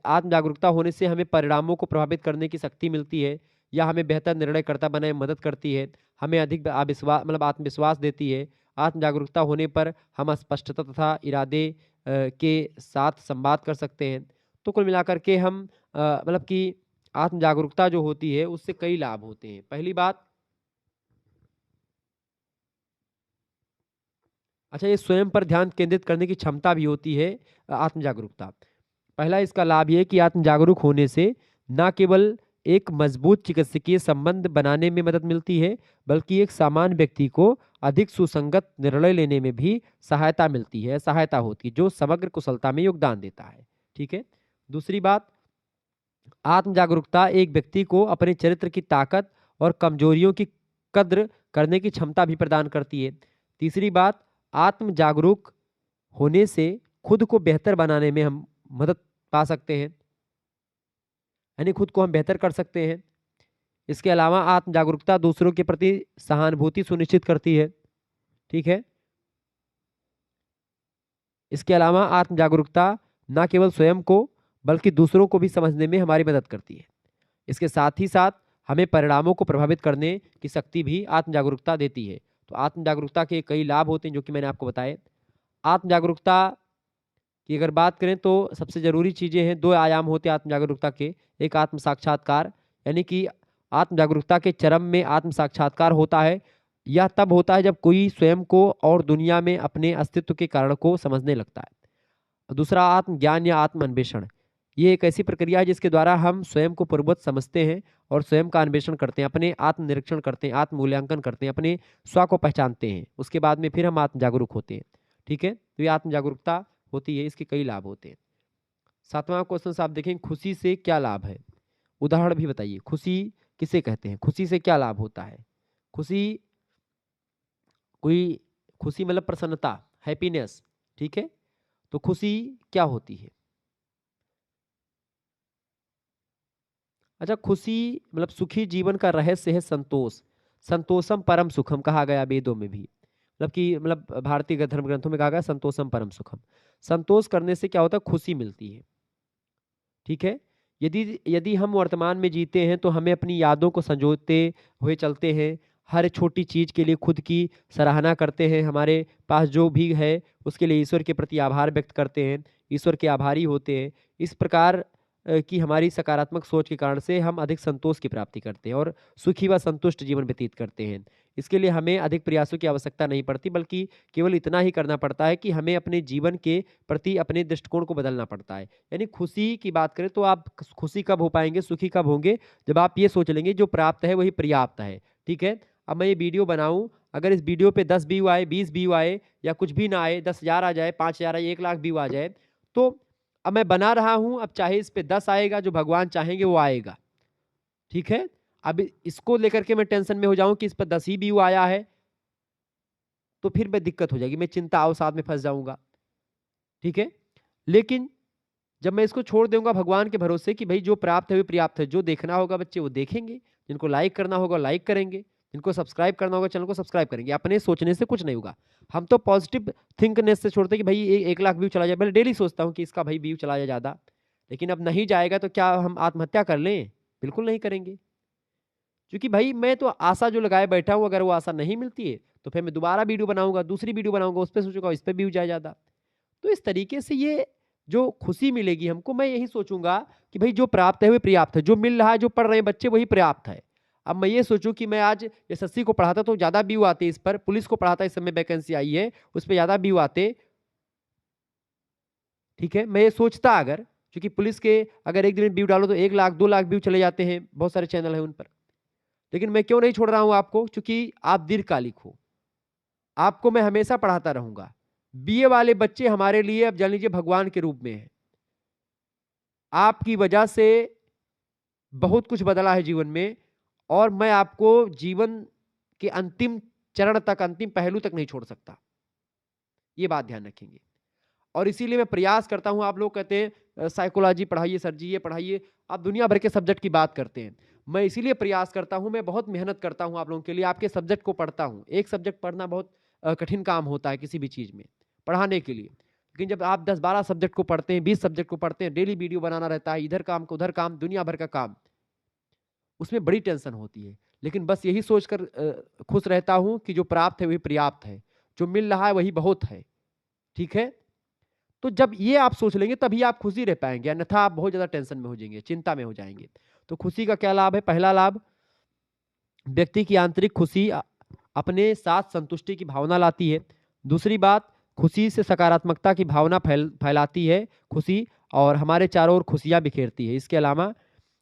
आत्म जागरूकता होने से हमें परिणामों को प्रभावित करने की शक्ति मिलती है, या हमें बेहतर निर्णयकर्ता बनने में मदद करती है, हमें अधिक अविश्वास मतलब आत्मविश्वास देती है। आत्म जागरूकता होने पर हम स्पष्टता तथा इरादे के साथ संवाद कर सकते हैं। तो कुल मिलाकर के हम मतलब कि आत्म जागरूकता जो होती है उससे कई लाभ होते हैं। पहली बात, अच्छा, ये स्वयं पर ध्यान केंद्रित करने की क्षमता भी होती है आत्म जागरूकता। पहला इसका लाभ ये है कि आत्म जागरूक होने से न केवल एक मजबूत चिकित्सकीय संबंध बनाने में मदद मिलती है, बल्कि एक सामान्य व्यक्ति को अधिक सुसंगत निर्णय लेने में भी सहायता मिलती है, सहायता होती है, जो समग्र कुशलता में योगदान देता है। ठीक है। दूसरी बात, आत्म जागरूकता एक व्यक्ति को अपने चरित्र की ताकत और कमजोरियों की कद्र करने की क्षमता भी प्रदान करती है। तीसरी बात, आत्म जागरूक होने से खुद को बेहतर बनाने में हम मदद पा सकते हैं, यानी खुद को हम बेहतर कर सकते हैं। इसके अलावा आत्म जागरूकता दूसरों के प्रति सहानुभूति सुनिश्चित करती है। ठीक है। इसके अलावा आत्म जागरूकता न केवल स्वयं को बल्कि दूसरों को भी समझने में हमारी मदद करती है। इसके साथ ही साथ हमें परिणामों को प्रभावित करने की शक्ति भी आत्म जागरूकता देती है। तो आत्म जागरूकता के कई लाभ होते हैं जो कि मैंने आपको बताए। आत्म जागरूकता की अगर बात करें तो सबसे जरूरी चीजें हैं, दो आयाम होते हैं आत्म जागरूकता के। एक आत्म साक्षात्कार, यानी कि आत्म जागरूकता के चरम में आत्म साक्षात्कार होता है। यह तब होता है जब कोई स्वयं को और दुनिया में अपने अस्तित्व के कारण को समझने लगता है। दूसरा आत्म ज्ञान या आत्म अन्वेषण, ये एक ऐसी प्रक्रिया है जिसके द्वारा हम स्वयं को पूर्ववत समझते हैं और स्वयं का अन्वेषण करते हैं, अपने आत्म निरीक्षण करते हैं, आत्म मूल्यांकन करते हैं, अपने स्व को पहचानते हैं। उसके बाद में फिर हम आत्म जागरूक होते हैं। ठीक है, तो ये आत्म जागरूकता होती है, इसके कई लाभ होते हैं। सातवां क्वेश्चन आप देखें, खुशी से क्या लाभ है, उदाहरण भी बताइए। खुशी किसे कहते हैं, खुशी से क्या लाभ होता है। खुशी, कोई खुशी मतलब प्रसन्नता, हैप्पीनेस। ठीक है, तो खुशी क्या होती है। अच्छा, खुशी मतलब सुखी जीवन का रहस्य है संतोष। संतोषम परम सुखम कहा गया वेदों में भी, मतलब कि मतलब भारतीय धर्म ग्रंथों में कहा गया संतोषम परम सुखम। संतोष करने से क्या होता है, खुशी मिलती है। ठीक है। यदि यदि हम वर्तमान में जीते हैं तो हमें अपनी यादों को संजोते हुए चलते हैं, हर छोटी चीज के लिए खुद की सराहना करते हैं, हमारे पास जो भी है उसके लिए ईश्वर के प्रति आभार व्यक्त करते हैं, ईश्वर के आभारी होते हैं। इस प्रकार की हमारी सकारात्मक सोच के कारण से हम अधिक संतोष की प्राप्ति करते हैं और सुखी व संतुष्ट जीवन व्यतीत करते हैं। इसके लिए हमें अधिक प्रयासों की आवश्यकता नहीं पड़ती, बल्कि केवल इतना ही करना पड़ता है कि हमें अपने जीवन के प्रति अपने दृष्टिकोण को बदलना पड़ता है। यानी खुशी की बात करें तो आप खुशी कब हो पाएंगे, सुखी कब होंगे, जब आप ये सोच लेंगे जो प्राप्त है वही पर्याप्त है। ठीक है। अब मैं ये वीडियो बनाऊं, अगर इस वीडियो पे 10 व्यू आए, 20 व्यू आए, या कुछ भी ना आए, 10,000 आ जाए, 5,000 आए, 1,00,000 व्यू आ जाए, तो अब मैं बना रहा हूं, अब चाहे इस पे 10 आएगा, जो भगवान चाहेंगे वो आएगा। ठीक है। अब इसको लेकर के मैं टेंशन में हो जाऊं कि इस पर 10 ही व्यू आया है, तो फिर मैं दिक्कत हो जाएगी, मैं चिंता अवसाद में फंस जाऊंगा। ठीक है। लेकिन जब मैं इसको छोड़ दूंगा भगवान के भरोसे कि भाई जो प्राप्त है वो पर्याप्त है, जो देखना होगा बच्चे वो देखेंगे, जिनको लाइक करना होगा लाइक करेंगे, जिनको सब्सक्राइब करना होगा चैनल को सब्सक्राइब करेंगे, अपने सोचने से कुछ नहीं होगा। हम तो पॉजिटिव थिंकनेस से छोड़ते हैं कि भाई 1,00,000 व्यू चला जाए, मैं डेली सोचता हूँ कि इसका भाई व्यू चला जाए ज्यादा, लेकिन अब नहीं जाएगा तो क्या हम आत्महत्या कर लें, बिल्कुल नहीं करेंगे। क्योंकि भाई मैं तो आशा जो लगाए बैठा हूँ, अगर वो आशा नहीं मिलती है तो फिर मैं दोबारा वीडियो बनाऊंगा, दूसरी वीडियो बनाऊंगा, उस पर सोचूंगा इस पर व्यू जाए ज्यादा। तो इस तरीके से ये जो खुशी मिलेगी हमको, मैं यही सोचूंगा कि भाई जो प्राप्त है वही पर्याप्त है, जो मिल रहा है, जो पढ़ रहे हैं बच्चे वही पर्याप्त है। अब मैं ये सोचूं कि मैं आज एसएससी को पढ़ाता तो ज्यादा व्यू आते, इस पर पुलिस को पढ़ाता, इस समय वैकेंसी आई है उस पर ज्यादा व्यू आते। ठीक है, मैं ये सोचता अगर, क्योंकि पुलिस के अगर एक दिन में व्यू डालो तो 1,00,000 2,00,000 व्यू चले जाते हैं, बहुत सारे चैनल है उन पर। लेकिन मैं क्यों नहीं छोड़ रहा हूं आपको, क्योंकि आप दीर्घकालिक हो। आपको मैं हमेशा पढ़ाता रहूंगा। बीए वाले बच्चे हमारे लिए अब जान लीजिए भगवान के रूप में है। आपकी वजह से बहुत कुछ बदला है जीवन में, और मैं आपको जीवन के अंतिम चरण तक, अंतिम पहलू तक नहीं छोड़ सकता। ये बात ध्यान रखेंगे। और इसीलिए मैं प्रयास करता हूं। आप लोग कहते हैं साइकोलॉजी पढ़ाइए सर जी, ये पढ़ाइए, आप दुनिया भर के सब्जेक्ट की बात करते हैं। मैं इसीलिए प्रयास करता हूं, मैं बहुत मेहनत करता हूं आप लोगों के लिए, आपके सब्जेक्ट को पढ़ता हूं। एक सब्जेक्ट पढ़ना बहुत कठिन काम होता है किसी भी चीज में पढ़ाने के लिए। लेकिन जब आप 10-12 सब्जेक्ट को पढ़ते हैं, 20 सब्जेक्ट को पढ़ते हैं, डेली वीडियो बनाना रहता है, इधर काम उधर काम, दुनिया भर का काम, उसमें बड़ी टेंशन होती है। लेकिन बस यही सोचकर खुश रहता हूं कि जो प्राप्त है वही पर्याप्त है, जो मिल रहा है वही बहुत है। ठीक है, तो जब ये आप सोच लेंगे तभी आप खुशी रह पाएंगे, अन्यथा आप बहुत ज्यादा टेंशन में हो जाएंगे, चिंता में हो जाएंगे। तो खुशी का क्या लाभ है? पहला लाभ, व्यक्ति की आंतरिक खुशी अपने साथ संतुष्टि की भावना लाती है। दूसरी बात, खुशी से सकारात्मकता की भावना फैलाती है खुशी, और हमारे चारों ओर खुशियां बिखेरती है। इसके अलावा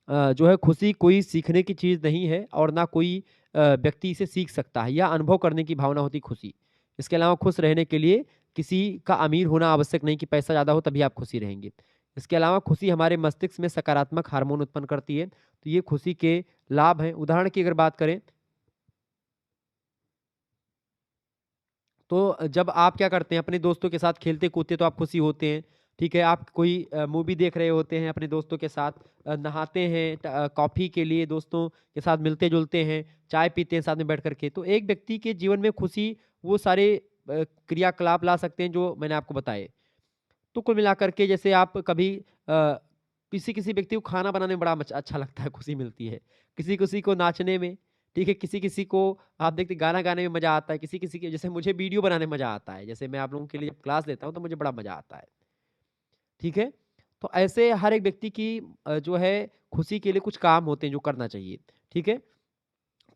जो है खुशी कोई सीखने की चीज़ नहीं है, और ना कोई व्यक्ति इसे सीख सकता है, या अनुभव करने की भावना होती खुशी। इसके अलावा खुश रहने के लिए किसी का अमीर होना आवश्यक नहीं कि पैसा ज़्यादा हो तभी आप खुशी रहेंगे। इसके अलावा खुशी हमारे मस्तिष्क में सकारात्मक हार्मोन उत्पन्न करती है। तो ये खुशी के लाभ हैं। उदाहरण की अगर बात करें तो जब आप क्या करते हैं, अपने दोस्तों के साथ खेलते कूदते तो आप खुशी होते हैं। ठीक है, आप कोई मूवी देख रहे होते हैं अपने दोस्तों के साथ, नहाते हैं, कॉफ़ी के लिए दोस्तों के साथ मिलते जुलते हैं, चाय पीते हैं साथ में बैठ करके। तो एक व्यक्ति के जीवन में खुशी वो सारे क्रियाकलाप ला सकते हैं जो मैंने आपको बताए। तो कुल मिलाकर के जैसे आप कभी किसी किसी व्यक्ति को खाना बनाने में बड़ा अच्छा लगता है, खुशी मिलती है। किसी किसी को नाचने में, ठीक है, किसी किसी को आप देखते गाना गाने में मजा आता है, किसी किसी के जैसे मुझे वीडियो बनाने में मजा आता है, जैसे मैं आप लोगों के लिए जब क्लास लेता हूँ तो मुझे बड़ा मजा आता है। ठीक है, तो ऐसे हर एक व्यक्ति की जो है खुशी के लिए कुछ काम होते हैं जो करना चाहिए। ठीक है,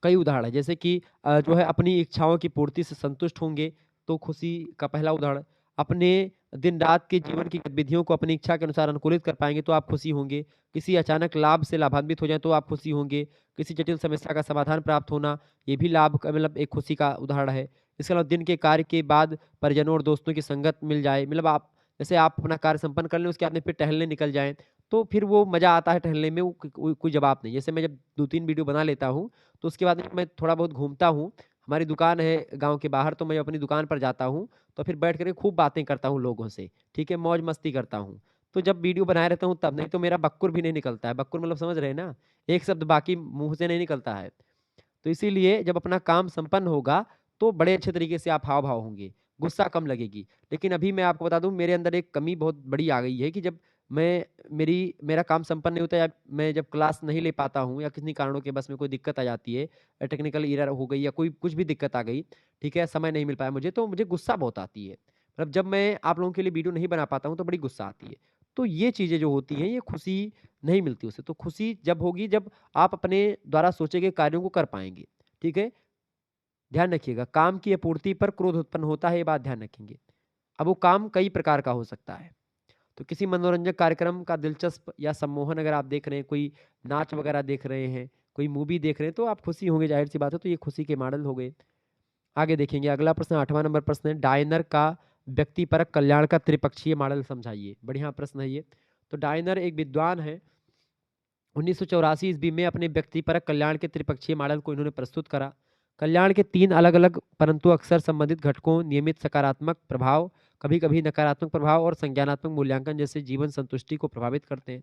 कई उदाहरण है, जैसे कि जो है अपनी इच्छाओं की पूर्ति से संतुष्ट होंगे तो खुशी का पहला उदाहरण। अपने दिन रात के जीवन की गतिविधियों को अपनी इच्छा के अनुसार अनुकूलित कर पाएंगे तो आप खुशी होंगे। किसी अचानक लाभ से लाभान्वित हो जाए तो आप खुशी होंगे। किसी जटिल समस्या का समाधान प्राप्त होना, ये भी लाभ का मतलब एक खुशी का उदाहरण है। इसके अलावा दिन के कार्य के बाद परिजनों और दोस्तों की संगत मिल जाए, मतलब आप जैसे आप अपना कार्य संपन्न कर लें, उसके बाद में फिर टहलने निकल जाएं, तो फिर वो मज़ा आता है टहलने में, वो कोई जवाब नहीं। जैसे मैं जब 2-3 वीडियो बना लेता हूँ तो उसके बाद मैं थोड़ा बहुत घूमता हूँ। हमारी दुकान है गाँव के बाहर, तो मैं अपनी दुकान पर जाता हूँ, तो फिर बैठ कर के खूब बातें करता हूँ लोगों से, ठीक है? मौज मस्ती करता हूँ। तो जब वीडियो बनाए रहता हूँ तब, नहीं तो मेरा बक्कुर भी नहीं निकलता है। बक्कुर मतलब समझ रहे हैं ना? एक शब्द बाकी मुँह से नहीं निकलता है। तो इसीलिए जब अपना काम संपन्न होगा, तो बड़े अच्छे तरीके से आप हाव-भाव होंगे, गुस्सा कम लगेगी। लेकिन अभी मैं आपको बता दूँ, मेरे अंदर एक कमी बहुत बड़ी आ गई है कि जब मैं मेरा काम संपन्न नहीं होता, या मैं जब क्लास नहीं ले पाता हूँ, या किन्हीं कारणों के बस में कोई दिक्कत आ जाती है, टेक्निकल एरर हो गई या कोई कुछ भी दिक्कत आ गई, ठीक है, समय नहीं मिल पाया मुझे, तो मुझे गुस्सा बहुत आती है। मतलब जब मैं आप लोगों के लिए वीडियो नहीं बना पाता हूँ, तो बड़ी गुस्सा आती है। तो ये चीज़ें जो होती हैं, ये खुशी नहीं मिलती उससे। तो खुशी जब होगी जब आप अपने द्वारा सोचे गए कार्यों को कर पाएँगे, ठीक है? ध्यान रखिएगा, काम की अपूर्ति पर क्रोध उत्पन्न होता है, ये बात ध्यान रखेंगे। अब वो काम कई प्रकार का हो सकता है। तो किसी मनोरंजक कार्यक्रम का दिलचस्प या सम्मोहन अगर आप देख रहे हैं, कोई नाच वगैरह देख रहे हैं, कोई मूवी देख रहे हैं, तो आप खुशी होंगे, ज़ाहिर-सी बात है। तो ये खुशी के मॉडल हो गए। आगे देखेंगे, अगला प्रश्न 8वां नंबर प्रश्न है, डायनर का व्यक्तिपरक कल्याण का त्रिपक्षीय मॉडल समझाइए। बढ़िया प्रश्न है ये। तो डायनर एक विद्वान है। 1984 ईस्वी में अपने व्यक्तिपरक कल्याण के त्रिपक्षीय मॉडल को इन्होंने प्रस्तुत करा। कल्याण के 3 अलग-अलग परंतु अक्सर संबंधित घटकों, नियमित सकारात्मक प्रभाव, कभी-कभी नकारात्मक प्रभाव और संज्ञानात्मक मूल्यांकन जैसे जीवन संतुष्टि को प्रभावित करते हैं।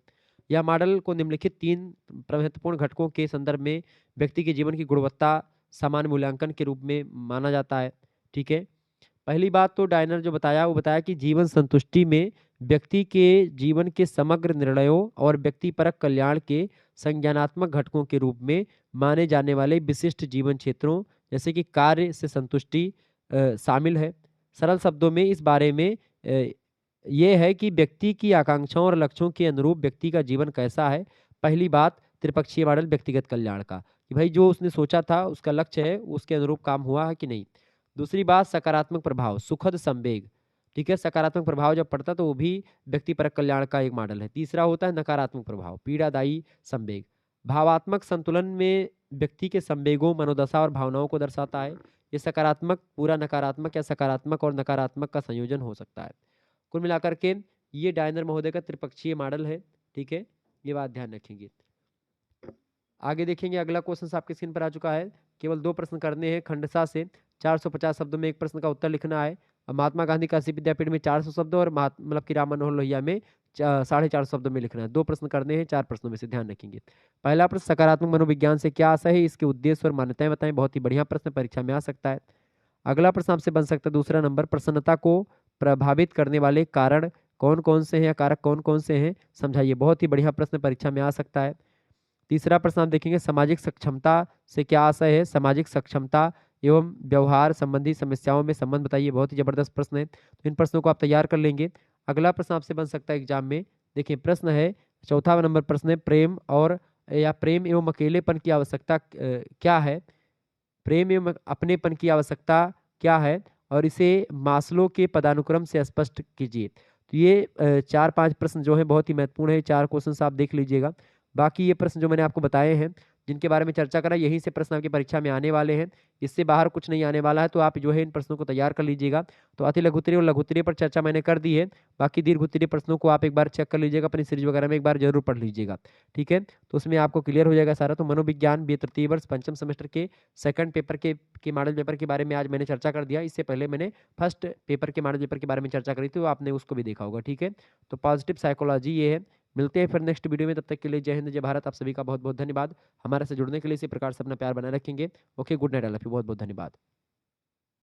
यह मॉडल को निम्नलिखित 3 महत्वपूर्ण घटकों के संदर्भ में व्यक्ति के जीवन की गुणवत्ता सामान्य मूल्यांकन के रूप में माना जाता है। ठीक है? पहली बात तो डायनर जो बताया, वो बताया कि जीवन संतुष्टि में व्यक्ति के जीवन के समग्र निर्णयों और व्यक्तिपरक कल्याण के संज्ञानात्मक घटकों के रूप में माने जाने वाले विशिष्ट जीवन क्षेत्रों जैसे कि कार्य से संतुष्टि शामिल है। सरल शब्दों में इस बारे में ये है कि व्यक्ति की आकांक्षाओं और लक्ष्यों के अनुरूप व्यक्ति का जीवन कैसा है। पहली बात, त्रिपक्षीय मॉडल व्यक्तिगत कल्याण का, कि भाई जो उसने सोचा था उसका लक्ष्य है, उसके अनुरूप काम हुआ है कि नहीं। दूसरी बात, सकारात्मक प्रभाव, सुखद संवेग, ठीक है, सकारात्मक प्रभाव जब पड़ता है तो वो भी व्यक्तिपरक कल्याण का एक मॉडल है। तीसरा होता है नकारात्मक प्रभाव, पीड़ादायी संवेग, भावात्मक संतुलन में व्यक्ति के संवेगों, मनोदशा और भावनाओं को दर्शाता है। ये सकारात्मक पूरा नकारात्मक या सकारात्मक और नकारात्मक का संयोजन हो सकता है। कुल मिलाकर के ये डायनर महोदय का त्रिपक्षीय मॉडल है। ठीक है, ये बात ध्यान रखेंगे। आगे देखेंगे, अगला क्वेश्चन आपके स्क्रीन पर आ चुका है। केवल 2 प्रश्न करने हैं खंडसा से। 450 शब्दों में एक प्रश्न का उत्तर लिखना है। महात्मा गांधी काशी विद्यापीठ में 400 शब्द और मतलब कि राम मनोहर लोहिया में 450 शब्दों में लिखना है। 2 प्रश्न करने हैं 4 प्रश्नों में से, ध्यान रखेंगे। पहला प्रश्न, सकारात्मक मनोविज्ञान से क्या आशय है, इसके उद्देश्य और मान्यताएं बताएं। बहुत ही बढ़िया प्रश्न, परीक्षा में आ सकता है। अगला प्रश्न आपसे बन सकता है दूसरा नंबर, प्रसन्नता को प्रभावित करने वाले कारण कौन कौन से हैं या कारक कौन कौन से हैं, समझाइए। बहुत ही बढ़िया प्रश्न, परीक्षा में आ सकता है। तीसरा प्रश्न आप देखेंगे, सामाजिक सक्षमता से क्या आशय है, सामाजिक सक्षमता एवं व्यवहार संबंधी समस्याओं में संबंध बताइए। बहुत ही जबरदस्त प्रश्न है, तो इन प्रश्नों को आप तैयार कर लेंगे। अगला प्रश्न आपसे बन सकता है एग्जाम में, देखिए प्रश्न है चौथा नंबर प्रश्न है, प्रेम और या प्रेम एवं अकेलेपन की आवश्यकता क्या है, प्रेम एवं अपनेपन की आवश्यकता क्या है, और इसे मास्लो के पदानुक्रम से स्पष्ट कीजिए। तो ये 4-5 प्रश्न जो है बहुत ही महत्वपूर्ण है। 4 क्वेश्चन आप देख लीजिएगा। बाकी ये प्रश्न जो मैंने आपको बताए हैं, जिनके बारे में चर्चा करा, यहीं से प्रश्न आपकी परीक्षा में आने वाले हैं। इससे बाहर कुछ नहीं आने वाला है, तो आप जो है इन प्रश्नों को तैयार कर लीजिएगा। तो अति लघुत्तरीय और लघुत्तरीय पर चर्चा मैंने कर दी है। बाकी दीर्घोत्तरीय प्रश्नों को आप एक बार चेक कर लीजिएगा, अपनी सीरीज वगैरह में एक बार जरूर पढ़ लीजिएगा। ठीक है, तो उसमें आपको क्लियर हो जाएगा सारा। तो मनोविज्ञान बी तृतीय वर्ष पंचम सेमेस्टर के सेकंड पेपर के मॉडल पेपर के बारे में आज मैंने चर्चा कर दिया। इससे पहले मैंने फर्स्ट पेपर के मॉडल पेपर के बारे में चर्चा करी थी, तो आपने उसको भी देखा होगा। ठीक है, तो पॉजिटिव साइकोलॉजी ये है। मिलते हैं फिर नेक्स्ट वीडियो में, तब तक के लिए जय हिंद जय भारत। आप सभी का बहुत बहुत धन्यवाद। हमारे से जुड़ने के लिए इसी प्रकार से अपना प्यार बनाए रखेंगे। Okay, good night, I love you, बहुत बहुत धन्यवाद।